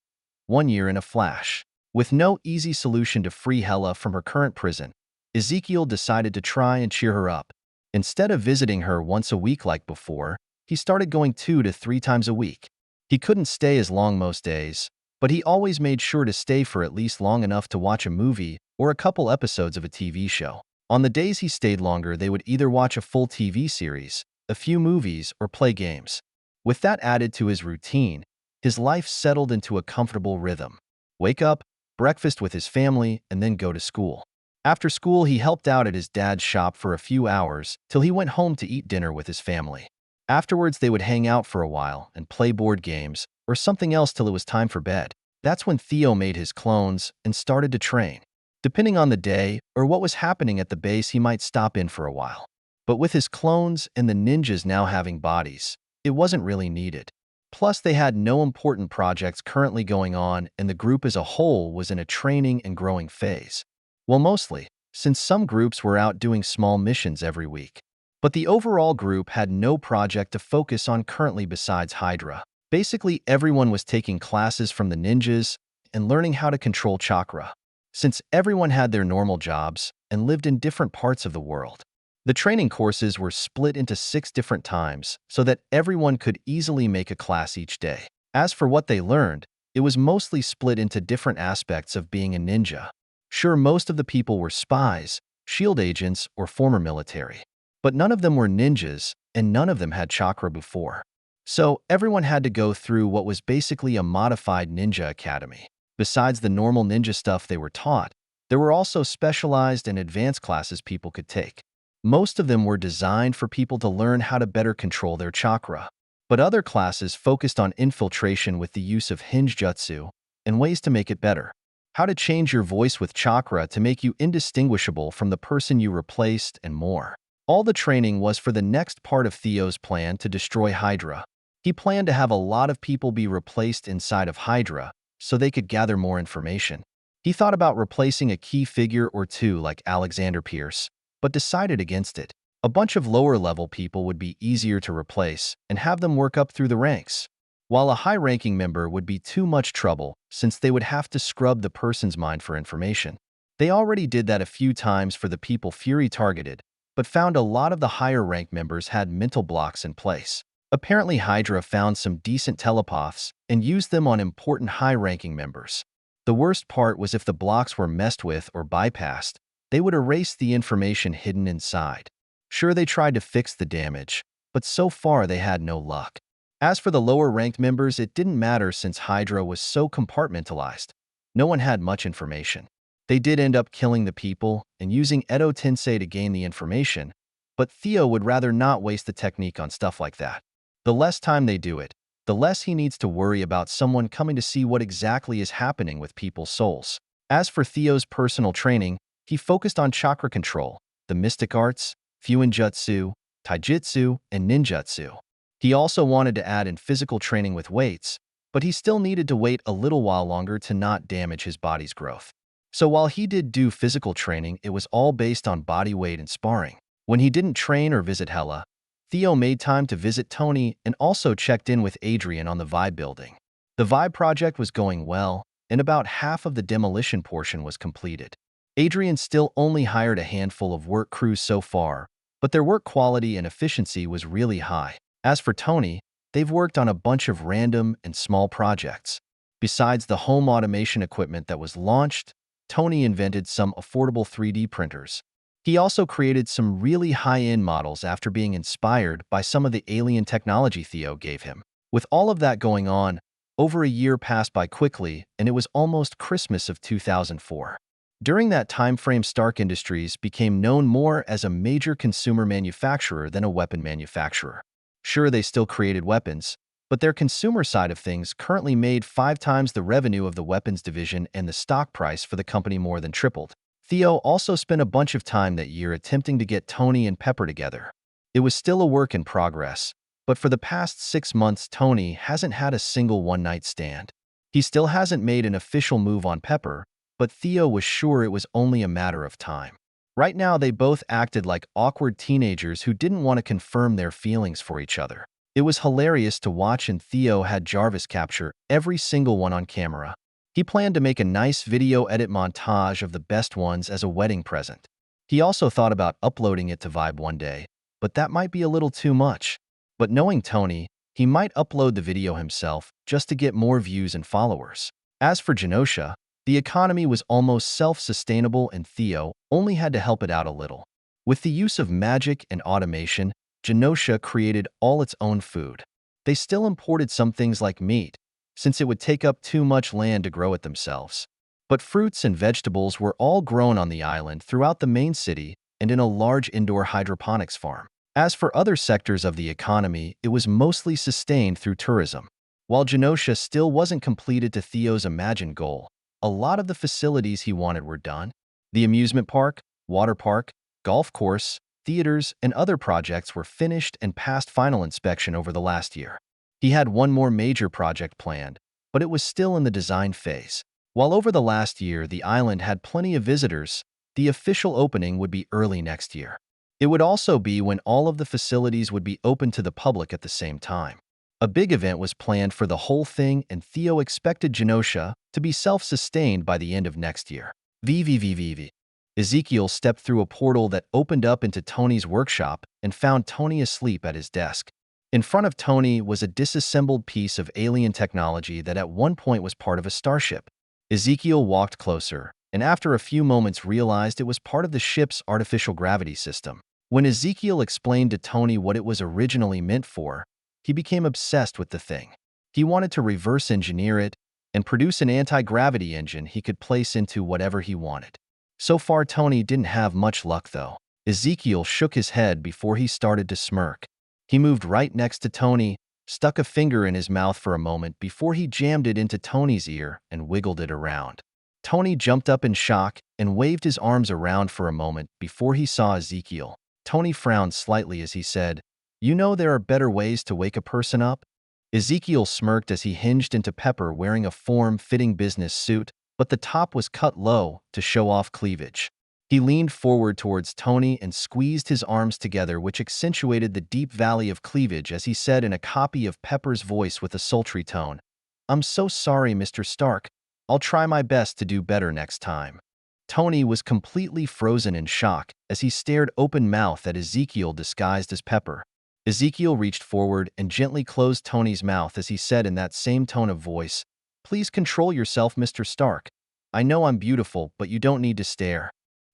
S1: 1 year in a flash. With no easy solution to free Hella from her current prison, Ezekiel decided to try and cheer her up. Instead of visiting her once a week like before, he started going 2 to 3 times a week. He couldn't stay as long most days, but he always made sure to stay for at least long enough to watch a movie or a couple episodes of a TV show. On the days he stayed longer, they would either watch a full TV series, a few movies, or play games. With that added to his routine, his life settled into a comfortable rhythm. Wake up, breakfast with his family, and then go to school. After school, he helped out at his dad's shop for a few hours till he went home to eat dinner with his family. Afterwards, they would hang out for a while and play board games or something else till it was time for bed. That's when Theo made his clones and started to train. Depending on the day or what was happening at the base, he might stop in for a while. But with his clones and the ninjas now having bodies, it wasn't really needed. Plus, they had no important projects currently going on, and the group as a whole was in a training and growing phase. Well, mostly, since some groups were out doing small missions every week. But the overall group had no project to focus on currently besides Hydra. Basically, everyone was taking classes from the ninjas and learning how to control Chakra. Since everyone had their normal jobs and lived in different parts of the world, the training courses were split into 6 different times so that everyone could easily make a class each day. As for what they learned, it was mostly split into different aspects of being a ninja. Sure, most of the people were spies, shield agents, or former military. But none of them were ninjas, and none of them had chakra before. So everyone had to go through what was basically a modified ninja academy. Besides the normal ninja stuff they were taught, there were also specialized and advanced classes people could take. Most of them were designed for people to learn how to better control their chakra. But other classes focused on infiltration with the use of ninjutsu and ways to make it better. How to change your voice with chakra to make you indistinguishable from the person you replaced, and more. All the training was for the next part of Theo's plan to destroy Hydra. He planned to have a lot of people be replaced inside of Hydra so they could gather more information. He thought about replacing a key figure or two like Alexander Pierce, but decided against it. A bunch of lower-level people would be easier to replace and have them work up through the ranks, while a high-ranking member would be too much trouble since they would have to scrub the person's mind for information. They already did that a few times for the people Fury targeted, but found a lot of the higher-rank members had mental blocks in place. Apparently Hydra found some decent telepaths and used them on important high-ranking members. The worst part was if the blocks were messed with or bypassed, they would erase the information hidden inside. Sure, they tried to fix the damage, but so far they had no luck. As for the lower-ranked members, it didn't matter since Hydra was so compartmentalized. No one had much information. They did end up killing the people and using Edo Tensei to gain the information, but Theo would rather not waste the technique on stuff like that. The less time they do it, the less he needs to worry about someone coming to see what exactly is happening with people's souls. As for Theo's personal training, he focused on chakra control, the mystic arts, fuinjutsu, taijutsu, and ninjutsu. He also wanted to add in physical training with weights, but he still needed to wait a little while longer to not damage his body's growth. So while he did do physical training, it was all based on body weight and sparring. When he didn't train or visit Hela, Theo made time to visit Tony and also checked in with Adrian on the Vibe building. The Vibe project was going well, and about half of the demolition portion was completed. Adrian still only hired a handful of work crews so far, but their work quality and efficiency was really high. As for Tony, they've worked on a bunch of random and small projects. Besides the home automation equipment that was launched, Tony invented some affordable 3D printers. He also created some really high-end models after being inspired by some of the alien technology Theo gave him. With all of that going on, over a year passed by quickly, and it was almost Christmas of 2004. During that time frame, Stark Industries became known more as a major consumer manufacturer than a weapon manufacturer. Sure, they still created weapons, but their consumer side of things currently made 5 times the revenue of the weapons division, and the stock price for the company more than tripled. Theo also spent a bunch of time that year attempting to get Tony and Pepper together. It was still a work in progress, but for the past 6 months, Tony hasn't had a single one-night stand. He still hasn't made an official move on Pepper, but Theo was sure it was only a matter of time. Right now, they both acted like awkward teenagers who didn't want to confirm their feelings for each other. It was hilarious to watch, and Theo had Jarvis capture every single one on camera. He planned to make a nice video edit montage of the best ones as a wedding present. He also thought about uploading it to Vibe one day, but that might be a little too much. But knowing Tony, he might upload the video himself just to get more views and followers. As for Genosha, the economy was almost self-sustainable, and Theo only had to help it out a little. With the use of magic and automation, Genosha created all its own food. They still imported some things like meat, since it would take up too much land to grow it themselves. But fruits and vegetables were all grown on the island throughout the main city and in a large indoor hydroponics farm. As for other sectors of the economy, it was mostly sustained through tourism. While Genosha still wasn't completed to Theo's imagined goal, a lot of the facilities he wanted were done. The amusement park, water park, golf course, theaters, and other projects were finished and passed final inspection over the last year. He had one more major project planned, but it was still in the design phase. While over the last year the island had plenty of visitors, the official opening would be early next year. It would also be when all of the facilities would be open to the public at the same time. A big event was planned for the whole thing, and Theo expected Genosha to be self-sustained by the end of next year. VVVVV. Ezekiel stepped through a portal that opened up into Tony's workshop and found Tony asleep at his desk. In front of Tony was a disassembled piece of alien technology that at one point was part of a starship. Ezekiel walked closer, and after a few moments realized it was part of the ship's artificial gravity system. When Ezekiel explained to Tony what it was originally meant for, he became obsessed with the thing. He wanted to reverse engineer it and produce an anti-gravity engine he could place into whatever he wanted. So far, Tony didn't have much luck, though. Ezekiel shook his head before he started to smirk. He moved right next to Tony, stuck a finger in his mouth for a moment before he jammed it into Tony's ear and wiggled it around. Tony jumped up in shock and waved his arms around for a moment before he saw Ezekiel. Tony frowned slightly as he said, "You know there are better ways to wake a person up?" Ezekiel smirked as he hinged into Pepper wearing a form-fitting business suit, but the top was cut low to show off cleavage. He leaned forward towards Tony and squeezed his arms together, which accentuated the deep valley of cleavage as he said in a copy of Pepper's voice with a sultry tone, "I'm so sorry, Mr. Stark. I'll try my best to do better next time." Tony was completely frozen in shock as he stared open-mouthed at Ezekiel disguised as Pepper. Ezekiel reached forward and gently closed Tony's mouth as he said in that same tone of voice, "Please control yourself, Mr. Stark. I know I'm beautiful, but you don't need to stare."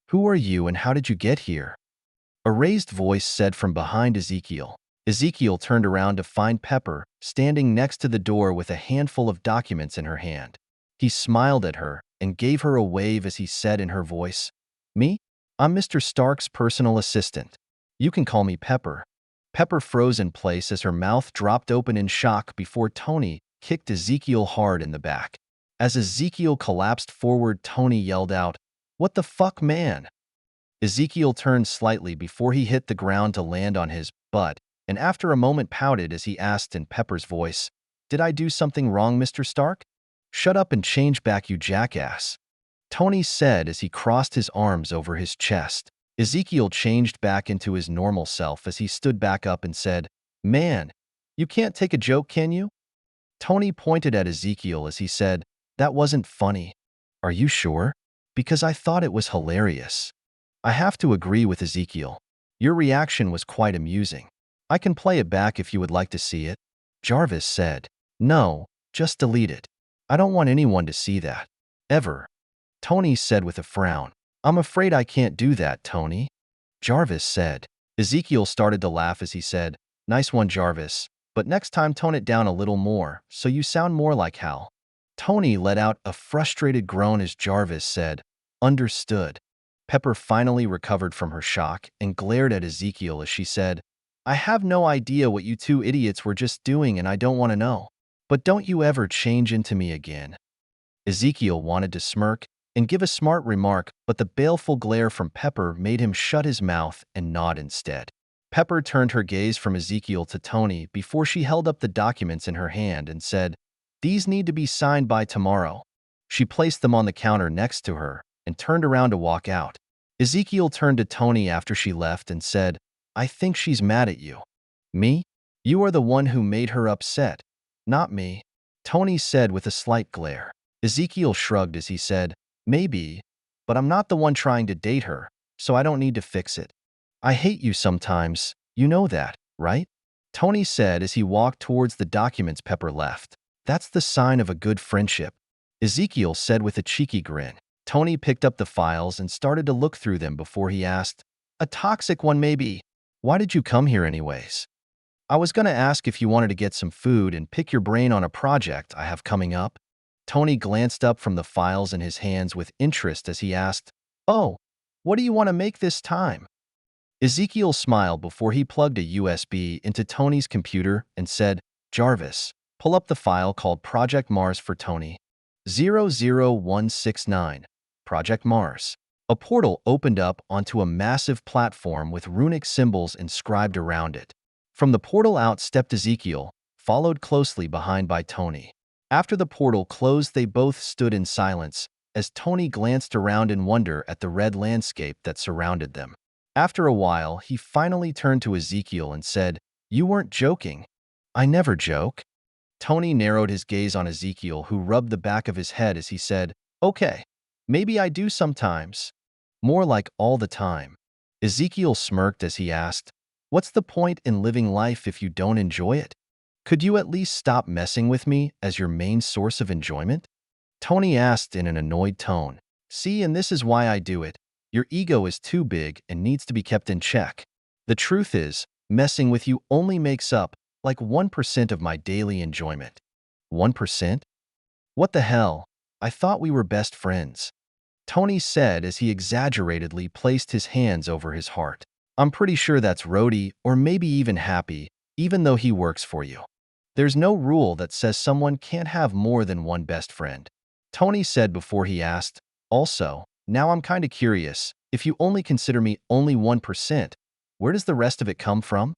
S1: "Who are you and how did you get here?" a raised voice said from behind Ezekiel. Ezekiel turned around to find Pepper standing next to the door with a handful of documents in her hand. He smiled at her and gave her a wave as he said in her voice, "Me? I'm Mr. Stark's personal assistant. You can call me Pepper." Pepper froze in place as her mouth dropped open in shock before Tony kicked Ezekiel hard in the back. As Ezekiel collapsed forward, Tony yelled out, "What the fuck, man?" Ezekiel turned slightly before he hit the ground to land on his butt, and after a moment pouted as he asked in Pepper's voice, "Did I do something wrong, Mr. Stark?" "Shut up and change back, you jackass," Tony said as he crossed his arms over his chest. Ezekiel changed back into his normal self as he stood back up and said, "Man, you can't take a joke, can you?" Tony pointed at Ezekiel as he said, "That wasn't funny." "Are you sure? Because I thought it was hilarious." "I have to agree with Ezekiel. Your reaction was quite amusing. I can play it back if you would like to see it." Jarvis said, "No, just delete it. I don't want anyone to see that. Ever." Tony said with a frown, "I'm afraid I can't do that, Tony." Jarvis said. Ezekiel started to laugh as he said, "Nice one, Jarvis, but next time tone it down a little more so you sound more like Hal." Tony let out a frustrated groan as Jarvis said, "Understood." Pepper finally recovered from her shock and glared at Ezekiel as she said, "I have no idea what you two idiots were just doing and I don't want to know. But don't you ever change into me again." Ezekiel wanted to smirk and give a smart remark, but the baleful glare from Pepper made him shut his mouth and nod instead. Pepper turned her gaze from Ezekiel to Tony before she held up the documents in her hand and said, "These need to be signed by tomorrow." She placed them on the counter next to her and turned around to walk out. Ezekiel turned to Tony after she left and said, "I think she's mad at you." "Me? You are the one who made her upset, not me," Tony said with a slight glare. Ezekiel shrugged as he said, "Maybe, but I'm not the one trying to date her, so I don't need to fix it." "I hate you sometimes, you know that, right?" Tony said as he walked towards the documents Pepper left. "That's the sign of a good friendship," Ezekiel said with a cheeky grin. Tony picked up the files and started to look through them before he asked, "A toxic one maybe. Why did you come here anyways?" "I was going to ask if you wanted to get some food and pick your brain on a project I have coming up." Tony glanced up from the files in his hands with interest as he asked, "Oh, what do you want to make this time?" Ezekiel smiled before he plugged a USB into Tony's computer and said, "Jarvis, pull up the file called Project Mars for Tony. 00169, Project Mars." A portal opened up onto a massive platform with runic symbols inscribed around it. From the portal out stepped Ezekiel, followed closely behind by Tony. After the portal closed, they both stood in silence as Tony glanced around in wonder at the red landscape that surrounded them. After a while, he finally turned to Ezekiel and said, "You weren't joking." "I never joke." Tony narrowed his gaze on Ezekiel, who rubbed the back of his head as he said, "Okay, maybe I do sometimes. More like all the time." Ezekiel smirked as he asked, "What's the point in living life if you don't enjoy it? Could you at least stop messing with me as your main source of enjoyment?" Tony asked in an annoyed tone. "See, and this is why I do it. Your ego is too big and needs to be kept in check. The truth is, messing with you only makes up like 1% of my daily enjoyment." 1%? What the hell? I thought we were best friends," Tony said as he exaggeratedly placed his hands over his heart. "I'm pretty sure that's Rhodey or maybe even Happy, even though he works for you." There's no rule that says someone can't have more than one best friend. Tony said before he asked, also, now I'm kinda curious, if you only consider me only 1%, where does the rest of it come from?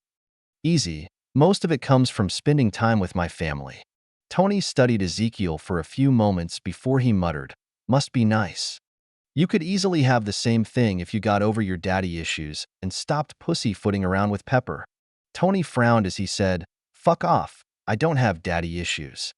S1: Easy. Most of it comes from spending time with my family. Tony studied Ezekiel for a few moments before he muttered, must be nice. You could easily have the same thing if you got over your daddy issues and stopped pussyfooting around with Pepper. Tony frowned as he said, fuck off, I don't have daddy issues.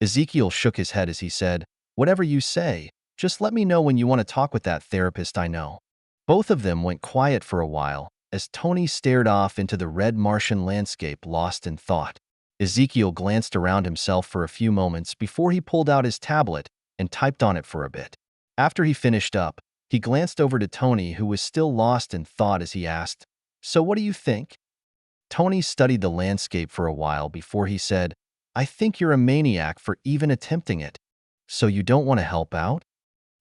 S1: Ezekiel shook his head as he said, whatever you say, just let me know when you want to talk with that therapist I know. Both of them went quiet for a while as Tony stared off into the red Martian landscape lost in thought. Ezekiel glanced around himself for a few moments before he pulled out his tablet and typed on it for a bit. After he finished up, he glanced over to Tony, who was still lost in thought, as he asked, so what do you think? Tony studied the landscape for a while before he said, I think you're a maniac for even attempting it. So you don't want to help out?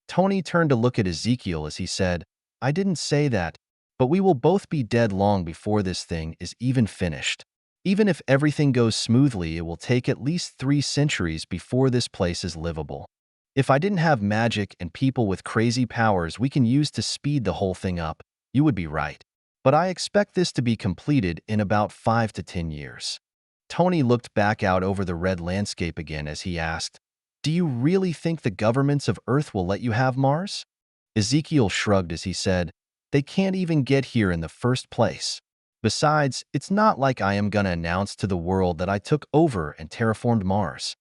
S1: Tony turned to look at Ezekiel as he said, I didn't say that, but we will both be dead long before this thing is even finished. Even if everything goes smoothly, it will take at least 3 centuries before this place is livable. If I didn't have magic and people with crazy powers we can use to speed the whole thing up, you would be right. But I expect this to be completed in about 5 to 10 years. Tony looked back out over the red landscape again as he asked, do you really think the governments of Earth will let you have Mars? Ezekiel shrugged as he said, they can't even get here in the first place. Besides, it's not like I am gonna announce to the world that I took over and terraformed Mars.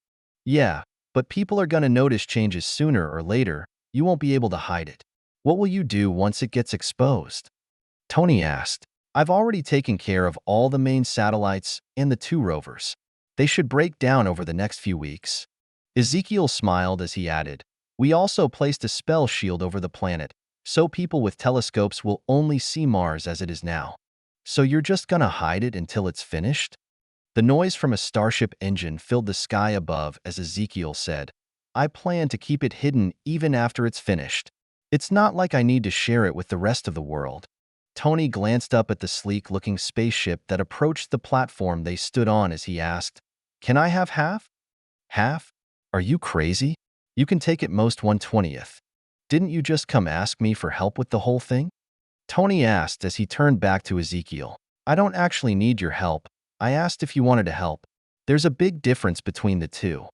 S1: Yeah, but people are gonna notice changes sooner or later. You won't be able to hide it. What will you do once it gets exposed? Tony asked. I've already taken care of all the main satellites and the 2 rovers. They should break down over the next few weeks. Ezekiel smiled as he added, we also placed a spell shield over the planet, so people with telescopes will only see Mars as it is now. So you're just gonna hide it until it's finished? The noise from a starship engine filled the sky above as Ezekiel said, I plan to keep it hidden even after it's finished. It's not like I need to share it with the rest of the world. Tony glanced up at the sleek-looking spaceship that approached the platform they stood on as he asked, can I have half? Half? Are you crazy? You can take at most 1/20th. Didn't you just come ask me for help with the whole thing? Tony asked as he turned back to Ezekiel. I don't actually need your help. I asked if you wanted to help. There's a big difference between the two.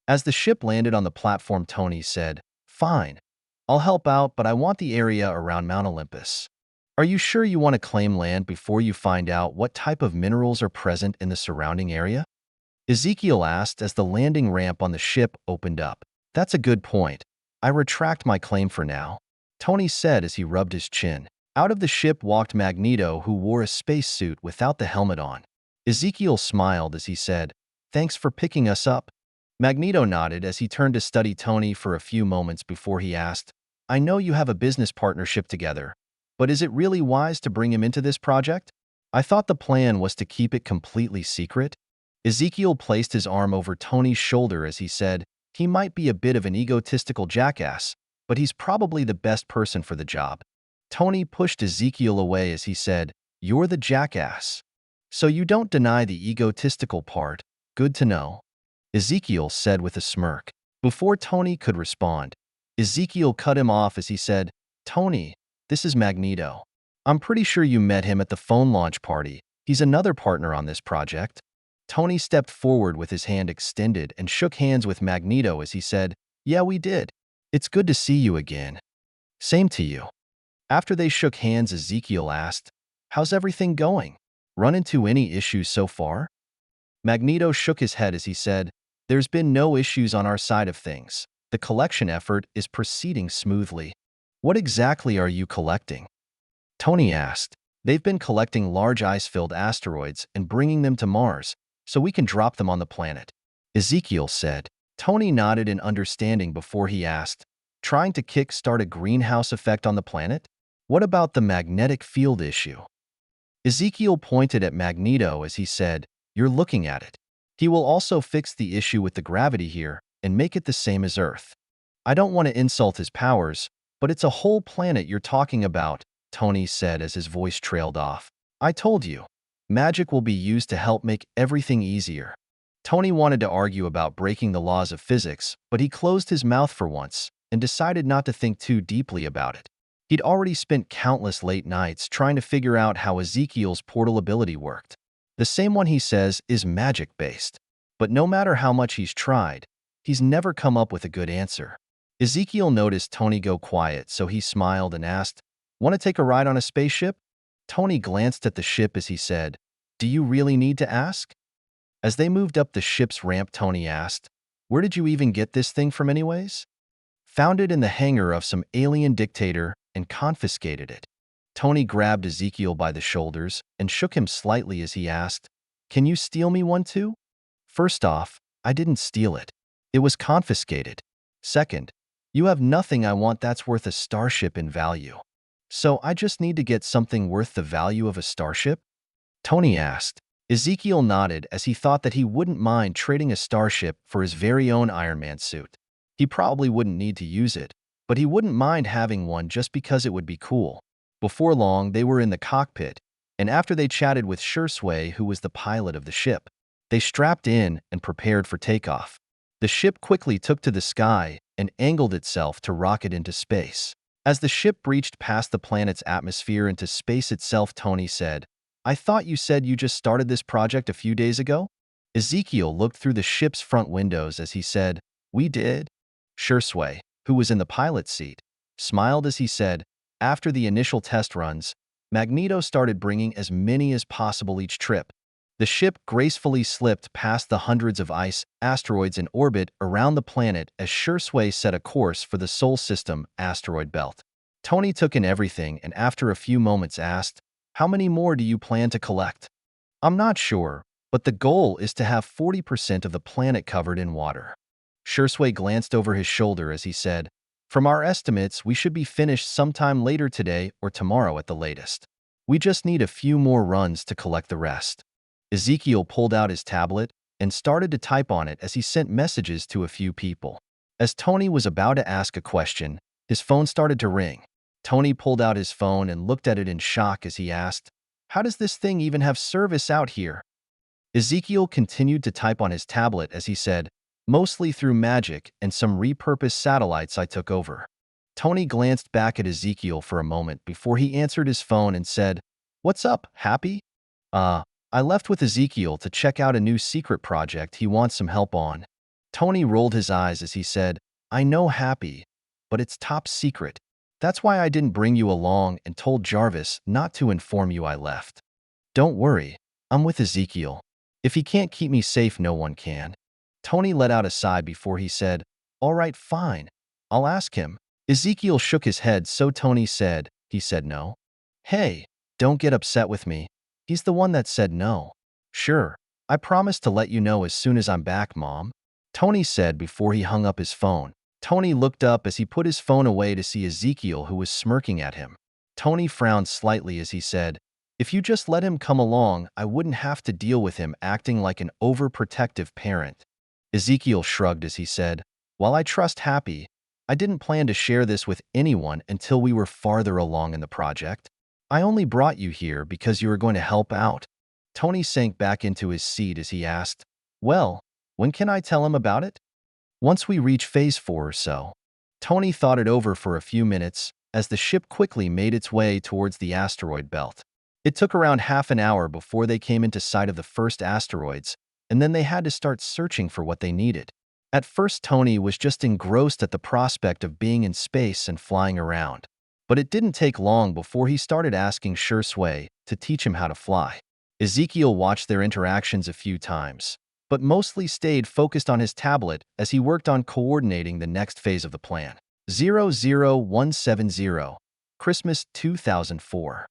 S1: As the ship landed on the platform, Tony said, fine. I'll help out, but I want the area around Mount Olympus. Are you sure you want to claim land before you find out what type of minerals are present in the surrounding area? Ezekiel asked as the landing ramp on the ship opened up. That's a good point. I retract my claim for now, Tony said as he rubbed his chin. Out of the ship walked Magneto, who wore a spacesuit without the helmet on. Ezekiel smiled as he said, thanks for picking us up. Magneto nodded as he turned to study Tony for a few moments before he asked, I know you have a business partnership together, but is it really wise to bring him into this project? I thought the plan was to keep it completely secret. Ezekiel placed his arm over Tony's shoulder as he said, he might be a bit of an egotistical jackass, but he's probably the best person for the job. Tony pushed Ezekiel away as he said, you're the jackass. So you don't deny the egotistical part. Good to know. Ezekiel said with a smirk. Before Tony could respond, Ezekiel cut him off as he said, Tony, this is Magneto. I'm pretty sure you met him at the phone launch party. He's another partner on this project. Tony stepped forward with his hand extended and shook hands with Magneto as he said, yeah, we did. It's good to see you again. Same to you. After they shook hands, Ezekiel asked, how's everything going? Run into any issues so far? Magneto shook his head as he said, there's been no issues on our side of things. The collection effort is proceeding smoothly. What exactly are you collecting? Tony asked. They've been collecting large ice-filled asteroids and bringing them to Mars, so we can drop them on the planet, Ezekiel said. Tony nodded in understanding before he asked, trying to kick-start a greenhouse effect on the planet? What about the magnetic field issue? Ezekiel pointed at Magneto as he said, you're looking at it. He will also fix the issue with the gravity here and make it the same as Earth. I don't want to insult his powers, but it's a whole planet you're talking about, Tony said as his voice trailed off. I told you. Magic will be used to help make everything easier. Tony wanted to argue about breaking the laws of physics, but he closed his mouth for once and decided not to think too deeply about it. He'd already spent countless late nights trying to figure out how Ezekiel's portal ability worked. The same one he says is magic-based. But no matter how much he's tried, he's never come up with a good answer. Ezekiel noticed Tony go quiet, so he smiled and asked, "Want to take a ride on a spaceship?" Tony glanced at the ship as he said, "Do you really need to ask?" As they moved up the ship's ramp, Tony asked, "Where did you even get this thing from anyways?" "Found it in the hangar of some alien dictator and confiscated it." Tony grabbed Ezekiel by the shoulders and shook him slightly as he asked, "Can you steal me one too?" "First off, I didn't steal it. It was confiscated. Second, you have nothing I want that's worth a starship in value. So I just need to get something worth the value of a starship?" Tony asked. Ezekiel nodded as he thought that he wouldn't mind trading a starship for his very own Iron Man suit. He probably wouldn't need to use it, but he wouldn't mind having one just because it would be cool. Before long, they were in the cockpit, and after they chatted with Shursui, who was the pilot of the ship, they strapped in and prepared for takeoff. The ship quickly took to the sky and angled itself to rocket into space. As the ship breached past the planet's atmosphere into space itself, Tony said, "I thought you said you just started this project a few days ago?" Ezekiel looked through the ship's front windows as he said, "We did." Shursui, who was in the pilot's seat, smiled as he said, "After the initial test runs, Magneto started bringing as many as possible each trip." The ship gracefully slipped past the hundreds of ice asteroids in orbit around the planet as Shursui set a course for the Sol System asteroid belt. Tony took in everything and after a few moments asked, "How many more do you plan to collect?" "I'm not sure, but the goal is to have 40% of the planet covered in water." Shursui glanced over his shoulder as he said, "From our estimates, we should be finished sometime later today or tomorrow at the latest. We just need a few more runs to collect the rest." Ezekiel pulled out his tablet and started to type on it as he sent messages to a few people. As Tony was about to ask a question, his phone started to ring. Tony pulled out his phone and looked at it in shock as he asked, "How does this thing even have service out here?" Ezekiel continued to type on his tablet as he said, "Mostly through magic and some repurposed satellites I took over." Tony glanced back at Ezekiel for a moment before he answered his phone and said, "What's up, Happy?" I left with Ezekiel to check out a new secret project he wants some help on." Tony rolled his eyes as he said, "I know, Happy, but it's top secret. That's why I didn't bring you along and told Jarvis not to inform you I left." "Don't worry, I'm with Ezekiel. If he can't keep me safe, no one can." Tony let out a sigh before he said, "All right, fine. I'll ask him." Ezekiel shook his head, so Tony said, "He said no." "Hey, don't get upset with me. He's the one that said no." "Sure, I promise to let you know as soon as I'm back, Mom," Tony said before he hung up his phone. Tony looked up as he put his phone away to see Ezekiel, who was smirking at him. Tony frowned slightly as he said, "If you just let him come along, I wouldn't have to deal with him acting like an overprotective parent." Ezekiel shrugged as he said, "While I trust Happy, I didn't plan to share this with anyone until we were farther along in the project. I only brought you here because you were going to help out." Tony sank back into his seat as he asked, "Well, when can I tell him about it?" "Once we reach Phase 4 or so." Tony thought it over for a few minutes as the ship quickly made its way towards the asteroid belt. It took around half an hour before they came into sight of the first asteroids, and then they had to start searching for what they needed. At first, Tony was just engrossed at the prospect of being in space and flying around. But it didn't take long before he started asking Shursui to teach him how to fly. Ezekiel watched their interactions a few times, but mostly stayed focused on his tablet as he worked on coordinating the next phase of the plan. 00170, Christmas 2004.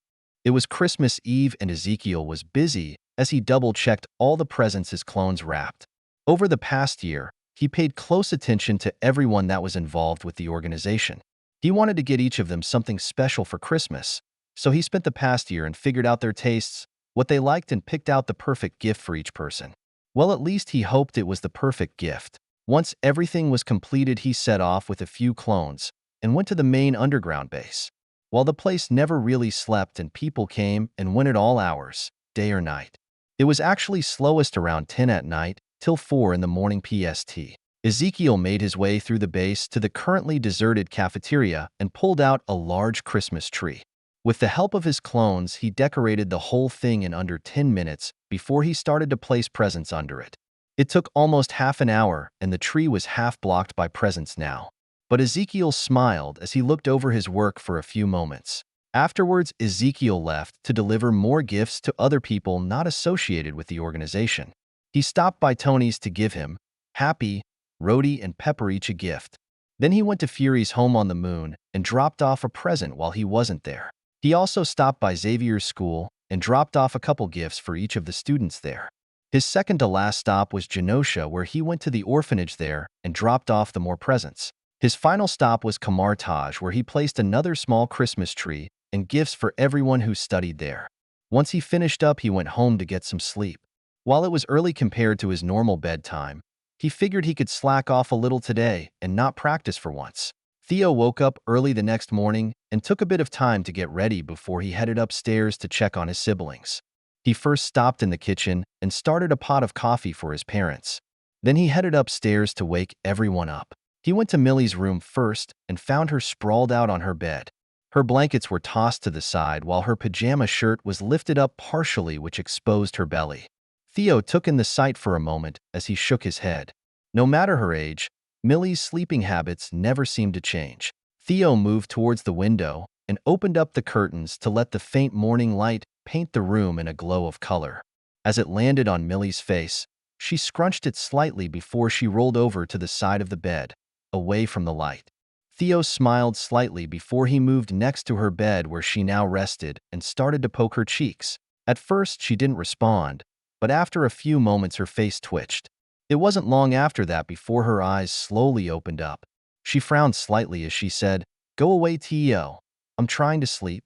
S1: It was Christmas Eve and Ezekiel was busy as he double-checked all the presents his clones wrapped. Over the past year, he paid close attention to everyone that was involved with the organization. He wanted to get each of them something special for Christmas, so he spent the past year and figured out their tastes, what they liked, and picked out the perfect gift for each person. Well, at least he hoped it was the perfect gift. Once everything was completed, he set off with a few clones and went to the main underground base. While the place never really slept and people came and went at all hours, day or night. It was actually slowest around 10 at night, till 4 in the morning PST. Ezekiel made his way through the base to the currently deserted cafeteria and pulled out a large Christmas tree. With the help of his clones, he decorated the whole thing in under 10 minutes before he started to place presents under it. It took almost half an hour, and the tree was half blocked by presents now. But Ezekiel smiled as he looked over his work for a few moments. Afterwards, Ezekiel left to deliver more gifts to other people not associated with the organization. He stopped by Tony's to give him, Happy, Rhodey, and Pepper each a gift. Then he went to Fury's home on the moon and dropped off a present while he wasn't there. He also stopped by Xavier's school and dropped off a couple gifts for each of the students there. His second-to-last stop was Genosha, where he went to the orphanage there and dropped off the more presents. His final stop was Kamartaj, where he placed another small Christmas tree and gifts for everyone who studied there. Once he finished up, he went home to get some sleep. While it was early compared to his normal bedtime, he figured he could slack off a little today and not practice for once. Theo woke up early the next morning and took a bit of time to get ready before he headed upstairs to check on his siblings. He first stopped in the kitchen and started a pot of coffee for his parents. Then he headed upstairs to wake everyone up. He went to Millie's room first and found her sprawled out on her bed. Her blankets were tossed to the side while her pajama shirt was lifted up partially, which exposed her belly. Theo took in the sight for a moment as he shook his head. No matter her age, Millie's sleeping habits never seemed to change. Theo moved towards the window and opened up the curtains to let the faint morning light paint the room in a glow of color. As it landed on Millie's face, she scrunched it slightly before she rolled over to the side of the bed, away from the light. Theo smiled slightly before he moved next to her bed where she now rested and started to poke her cheeks. At first, she didn't respond, but after a few moments her face twitched. It wasn't long after that before her eyes slowly opened up. She frowned slightly as she said, "Go away, Theo. I'm trying to sleep."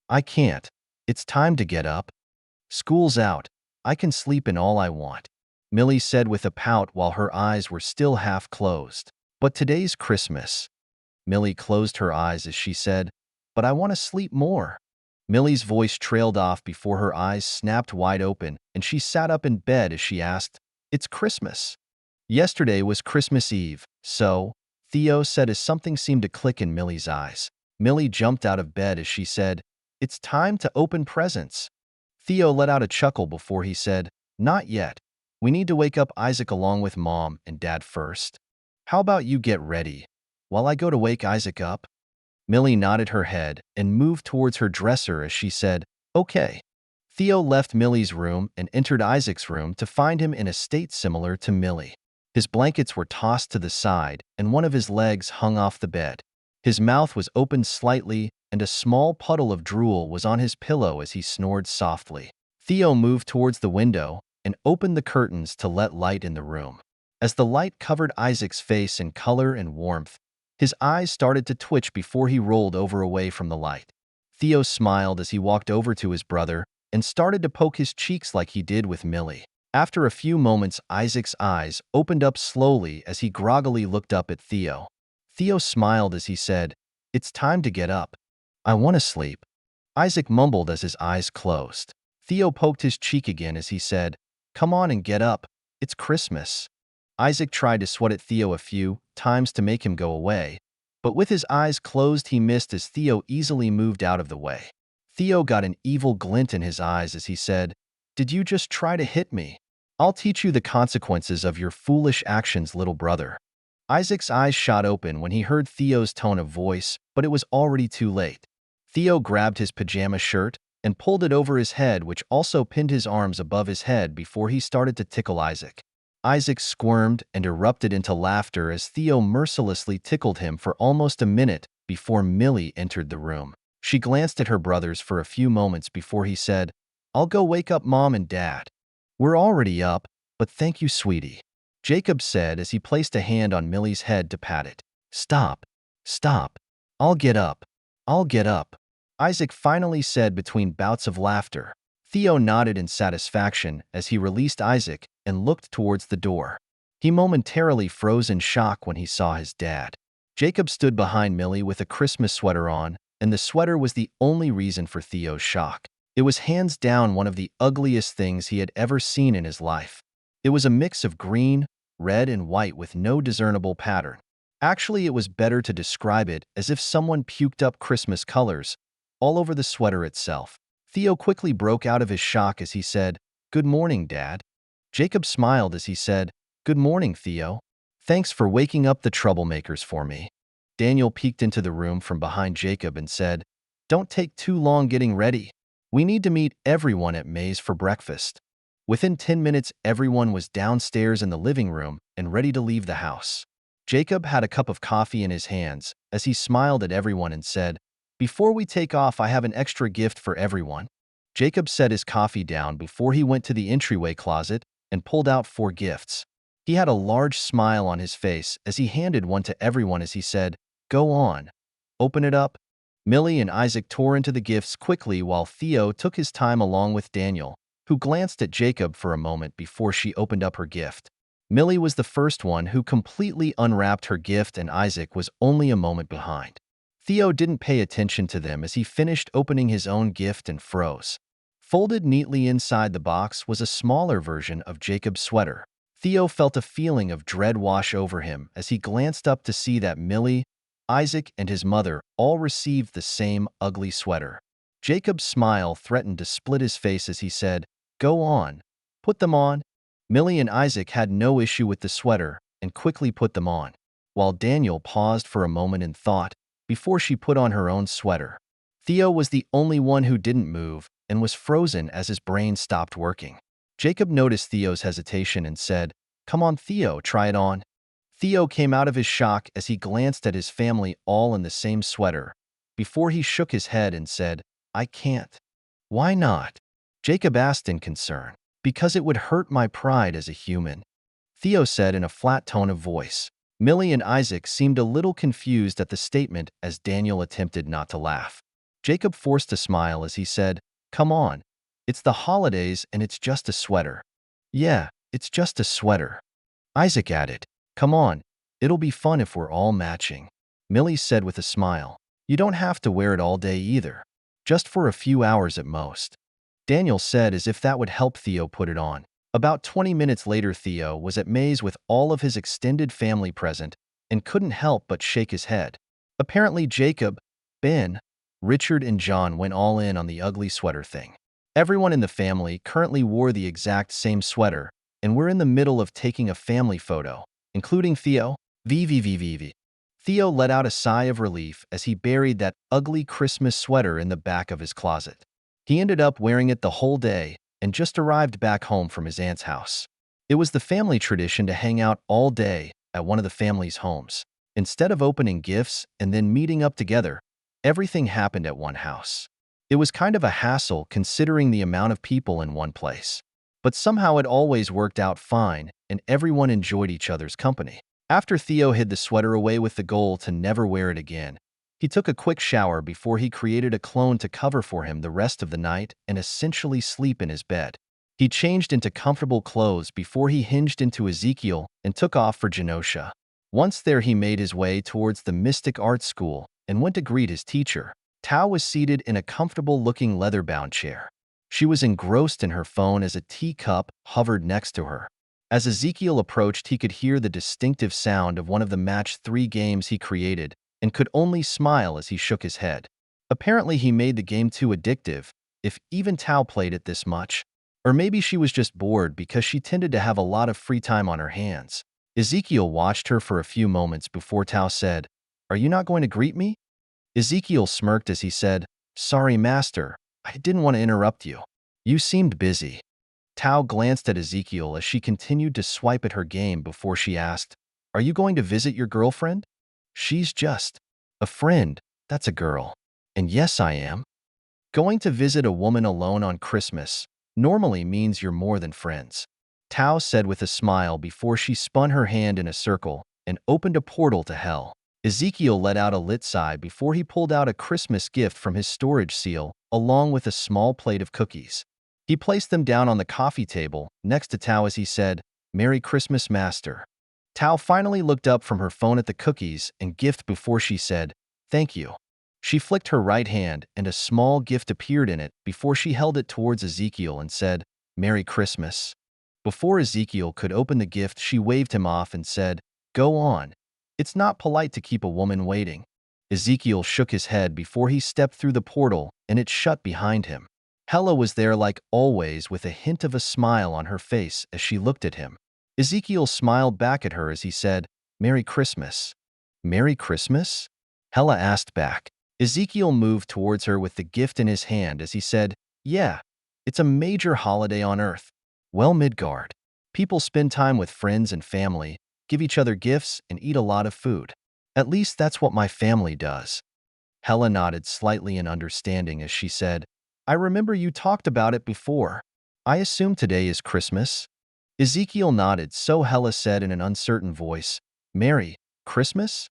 S1: "I can't. It's time to get up. School's out. I can sleep in all I want," Millie said with a pout while her eyes were still half closed. "But today's Christmas." Millie closed her eyes as she said, "But I want to sleep more." Millie's voice trailed off before her eyes snapped wide open and she sat up in bed as she asked, "It's Christmas." "Yesterday was Christmas Eve, so," Theo said as something seemed to click in Millie's eyes. Millie jumped out of bed as she said, "It's time to open presents." Theo let out a chuckle before he said, "Not yet. We need to wake up Isaac along with Mom and Dad first. How about you get ready while I go to wake Isaac up?" Millie nodded her head and moved towards her dresser as she said, "Okay." Theo left Millie's room and entered Isaac's room to find him in a state similar to Millie. His blankets were tossed to the side and one of his legs hung off the bed. His mouth was opened slightly and a small puddle of drool was on his pillow as he snored softly. Theo moved towards the window and opened the curtains to let light in the room. As the light covered Isaac's face in color and warmth, his eyes started to twitch before he rolled over away from the light. Theo smiled as he walked over to his brother and started to poke his cheeks like he did with Millie. After a few moments, Isaac's eyes opened up slowly as he groggily looked up at Theo. Theo smiled as he said, "It's time to get up. I want to sleep." Isaac mumbled as his eyes closed. Theo poked his cheek again as he said, "Come on and get up. It's Christmas." Isaac tried to swat at Theo a few times to make him go away, but with his eyes closed he missed as Theo easily moved out of the way. Theo got an evil glint in his eyes as he said, "Did you just try to hit me? I'll teach you the consequences of your foolish actions, little brother." Isaac's eyes shot open when he heard Theo's tone of voice, but it was already too late. Theo grabbed his pajama shirt and pulled it over his head, which also pinned his arms above his head before he started to tickle Isaac. Isaac squirmed and erupted into laughter as Theo mercilessly tickled him for almost a minute before Millie entered the room. She glanced at her brothers for a few moments before he said, "I'll go wake up Mom and Dad." "We're already up, but thank you, sweetie," Jacob said as he placed a hand on Millie's head to pat it. "Stop. Stop. I'll get up. I'll get up," Isaac finally said between bouts of laughter. Theo nodded in satisfaction as he released Isaac and looked towards the door. He momentarily froze in shock when he saw his dad. Jacob stood behind Millie with a Christmas sweater on, and the sweater was the only reason for Theo's shock. It was hands down one of the ugliest things he had ever seen in his life. It was a mix of green, red, and white with no discernible pattern. Actually, it was better to describe it as if someone puked up Christmas colors all over the sweater itself. Theo quickly broke out of his shock as he said, "Good morning, Dad." Jacob smiled as he said, "Good morning, Theo. Thanks for waking up the troublemakers for me." Daniel peeked into the room from behind Jacob and said, "Don't take too long getting ready. We need to meet everyone at May's for breakfast." Within 10 minutes, everyone was downstairs in the living room and ready to leave the house. Jacob had a cup of coffee in his hands as he smiled at everyone and said, "Before we take off, I have an extra gift for everyone." Jacob set his coffee down before he went to the entryway closet and pulled out 4 gifts. He had a large smile on his face as he handed one to everyone as he said, "Go on. Open it up." Millie and Isaac tore into the gifts quickly while Theo took his time along with Daniel, who glanced at Jacob for a moment before she opened up her gift. Millie was the first one who completely unwrapped her gift and Isaac was only a moment behind. Theo didn't pay attention to them as he finished opening his own gift and froze. Folded neatly inside the box was a smaller version of Jacob's sweater. Theo felt a feeling of dread wash over him as he glanced up to see that Millie, Isaac, and his mother all received the same ugly sweater. Jacob's smile threatened to split his face as he said, "Go on. Put them on." Millie and Isaac had no issue with the sweater and quickly put them on, while Daniel paused for a moment in thought before she put on her own sweater. Theo was the only one who didn't move and was frozen as his brain stopped working. Jacob noticed Theo's hesitation and said, "Come on, Theo, try it on." Theo came out of his shock as he glanced at his family all in the same sweater, before he shook his head and said, "I can't." "Why not?" Jacob asked in concern. "Because it would hurt my pride as a human," Theo said in a flat tone of voice. Millie and Isaac seemed a little confused at the statement as Daniel attempted not to laugh. Jacob forced a smile as he said, "Come on. It's the holidays and it's just a sweater." "Yeah, it's just a sweater." Isaac added, "Come on. It'll be fun if we're all matching." Millie said with a smile, "You don't have to wear it all day either. Just for a few hours at most." Daniel said as if that would help Theo put it on. About 20 minutes later, Theo was at May's with all of his extended family present and couldn't help but shake his head. Apparently Jacob, Ben, Richard, and John went all in on the ugly sweater thing. Everyone in the family currently wore the exact same sweater, and we're in the middle of taking a family photo, including Theo. VVVVV. Theo let out a sigh of relief as he buried that ugly Christmas sweater in the back of his closet. He ended up wearing it the whole day and just arrived back home from his aunt's house. It was the family tradition to hang out all day at one of the family's homes. Instead of opening gifts and then meeting up together, everything happened at one house. It was kind of a hassle considering the amount of people in one place. But somehow it always worked out fine and everyone enjoyed each other's company. After Theo hid the sweater away with the goal to never wear it again, he took a quick shower before he created a clone to cover for him the rest of the night and essentially sleep in his bed. He changed into comfortable clothes before he hinged into Ezekiel and took off for Genosha. Once there, he made his way towards the Mystic Art School and went to greet his teacher. Tao was seated in a comfortable-looking leather-bound chair. She was engrossed in her phone as a teacup hovered next to her. As Ezekiel approached, he could hear the distinctive sound of one of the match 3 games he created and could only smile as he shook his head. Apparently he made the game too addictive, if even Tao played it this much. Or maybe she was just bored because she tended to have a lot of free time on her hands. Ezekiel watched her for a few moments before Tao said, "Are you not going to greet me?" Ezekiel smirked as he said, "Sorry, master. I didn't want to interrupt you. You seemed busy." Tao glanced at Ezekiel as she continued to swipe at her game before she asked, "Are you going to visit your girlfriend?" "She's just a friend. That's a girl." "And yes, I am." Going to visit a woman alone on Christmas normally means you're more than friends, Tao said with a smile before she spun her hand in a circle and opened a portal to hell. Ezekiel let out a lit sigh before he pulled out a Christmas gift from his storage seal, along with a small plate of cookies. He placed them down on the coffee table next to Tao as he said, "Merry Christmas, Master." Tao finally looked up from her phone at the cookies and gift before she said, "Thank you." She flicked her right hand and a small gift appeared in it before she held it towards Ezekiel and said, "Merry Christmas." Before Ezekiel could open the gift, she waved him off and said, "Go on. It's not polite to keep a woman waiting." Ezekiel shook his head before he stepped through the portal, and it shut behind him. Hela was there like always, with a hint of a smile on her face as she looked at him. Ezekiel smiled back at her as he said, "Merry Christmas." "Merry Christmas?" Hela asked back. Ezekiel moved towards her with the gift in his hand as he said, "Yeah, it's a major holiday on Earth. Well, Midgard. People spend time with friends and family, give each other gifts, and eat a lot of food. At least that's what my family does." Hela nodded slightly in understanding as she said, "I remember you talked about it before. I assume today is Christmas?" Ezekiel nodded, so Hela said in an uncertain voice, "Merry Christmas?"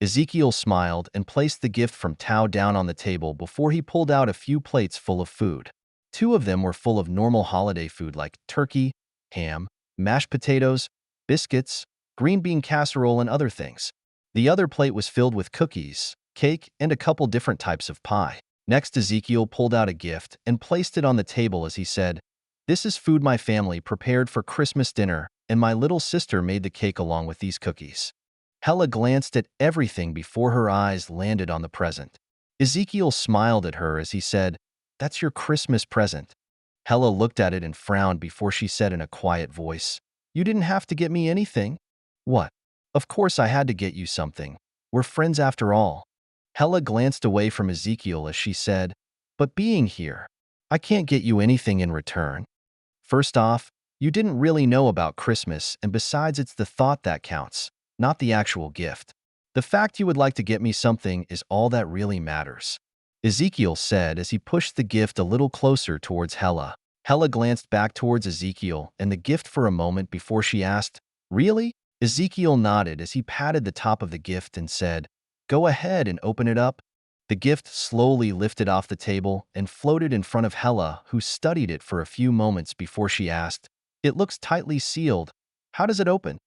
S1: Ezekiel smiled and placed the gift from Tao down on the table before he pulled out a few plates full of food. Two of them were full of normal holiday food like turkey, ham, mashed potatoes, biscuits, green bean casserole, and other things. The other plate was filled with cookies, cake, and a couple different types of pie. Next, Ezekiel pulled out a gift and placed it on the table as he said, "This is food my family prepared for Christmas dinner, and my little sister made the cake along with these cookies." Hela glanced at everything before her eyes landed on the present. Ezekiel smiled at her as he said, "That's your Christmas present." Hela looked at it and frowned before she said in a quiet voice, "You didn't have to get me anything." "What? Of course I had to get you something. We're friends after all." Hela glanced away from Ezekiel as she said, "But being here, I can't get you anything in return. First off, you didn't really know about Christmas, and besides, it's the thought that counts, not the actual gift. The fact you would like to get me something is all that really matters," Ezekiel said as he pushed the gift a little closer towards Hela. Hela glanced back towards Ezekiel and the gift for a moment before she asked, "Really?" Ezekiel nodded as he patted the top of the gift and said, "Go ahead and open it up." The gift slowly lifted off the table and floated in front of Hela, who studied it for a few moments before she asked, "It looks tightly sealed. How does it open?"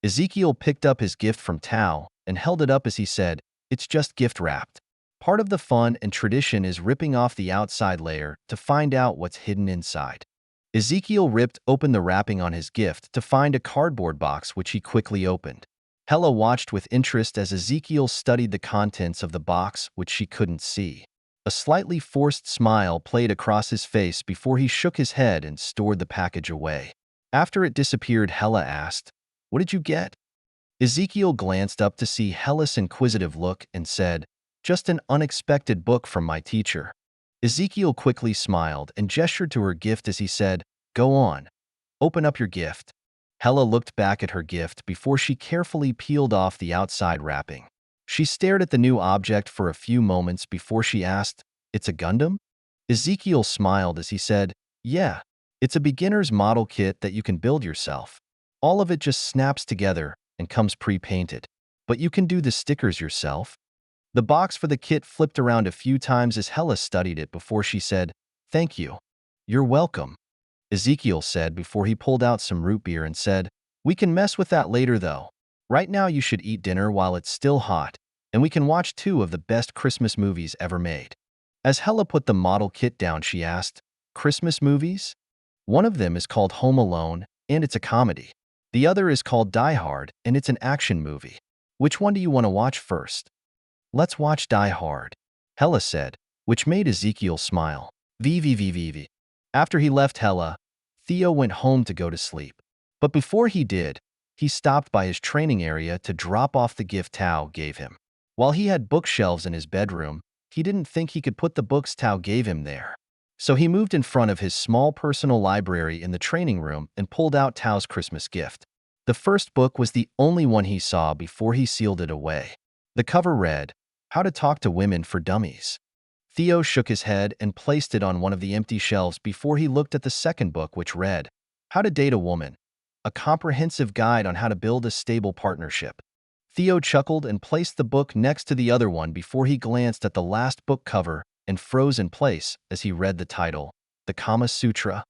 S1: Ezekiel picked up his gift from Tao and held it up as he said, "It's just gift wrapped. Part of the fun and tradition is ripping off the outside layer to find out what's hidden inside." Ezekiel ripped open the wrapping on his gift to find a cardboard box, which he quickly opened. Hela watched with interest as Ezekiel studied the contents of the box, which she couldn't see. A slightly forced smile played across his face before he shook his head and stored the package away. After it disappeared, Hela asked, "What did you get?" Ezekiel glanced up to see Hela's inquisitive look and said, "Just an unexpected book from my teacher." Ezekiel quickly smiled and gestured to her gift as he said, "Go on. Open up your gift." Hela looked back at her gift before she carefully peeled off the outside wrapping. She stared at the new object for a few moments before she asked, "It's a Gundam?" Ezekiel smiled as he said, "Yeah, it's a beginner's model kit that you can build yourself. All of it just snaps together and comes pre-painted. But you can do the stickers yourself." The box for the kit flipped around a few times as Hela studied it before she said, "Thank you." "You're welcome," Ezekiel said before he pulled out some root beer and said, "We can mess with that later though. Right now you should eat dinner while it's still hot, and we can watch two of the best Christmas movies ever made." As Hela put the model kit down, she asked, "Christmas movies?" "One of them is called Home Alone, and it's a comedy. The other is called Die Hard, and it's an action movie. Which one do you want to watch first?" "Let's watch Die Hard," Hela said, which made Ezekiel smile. VVVVV. After he left Hela, Theo went home to go to sleep. But before he did, he stopped by his training area to drop off the gift Tao gave him. While he had bookshelves in his bedroom, he didn't think he could put the books Tao gave him there. So he moved in front of his small personal library in the training room and pulled out Tao's Christmas gift. The first book was the only one he saw before he sealed it away. The cover read, "How to Talk to Women for Dummies." Theo shook his head and placed it on one of the empty shelves before he looked at the second book, which read, "How to Date a Woman, a comprehensive guide on how to build a stable partnership." Theo chuckled and placed the book next to the other one before he glanced at the last book cover and froze in place as he read the title, "The Kama Sutra."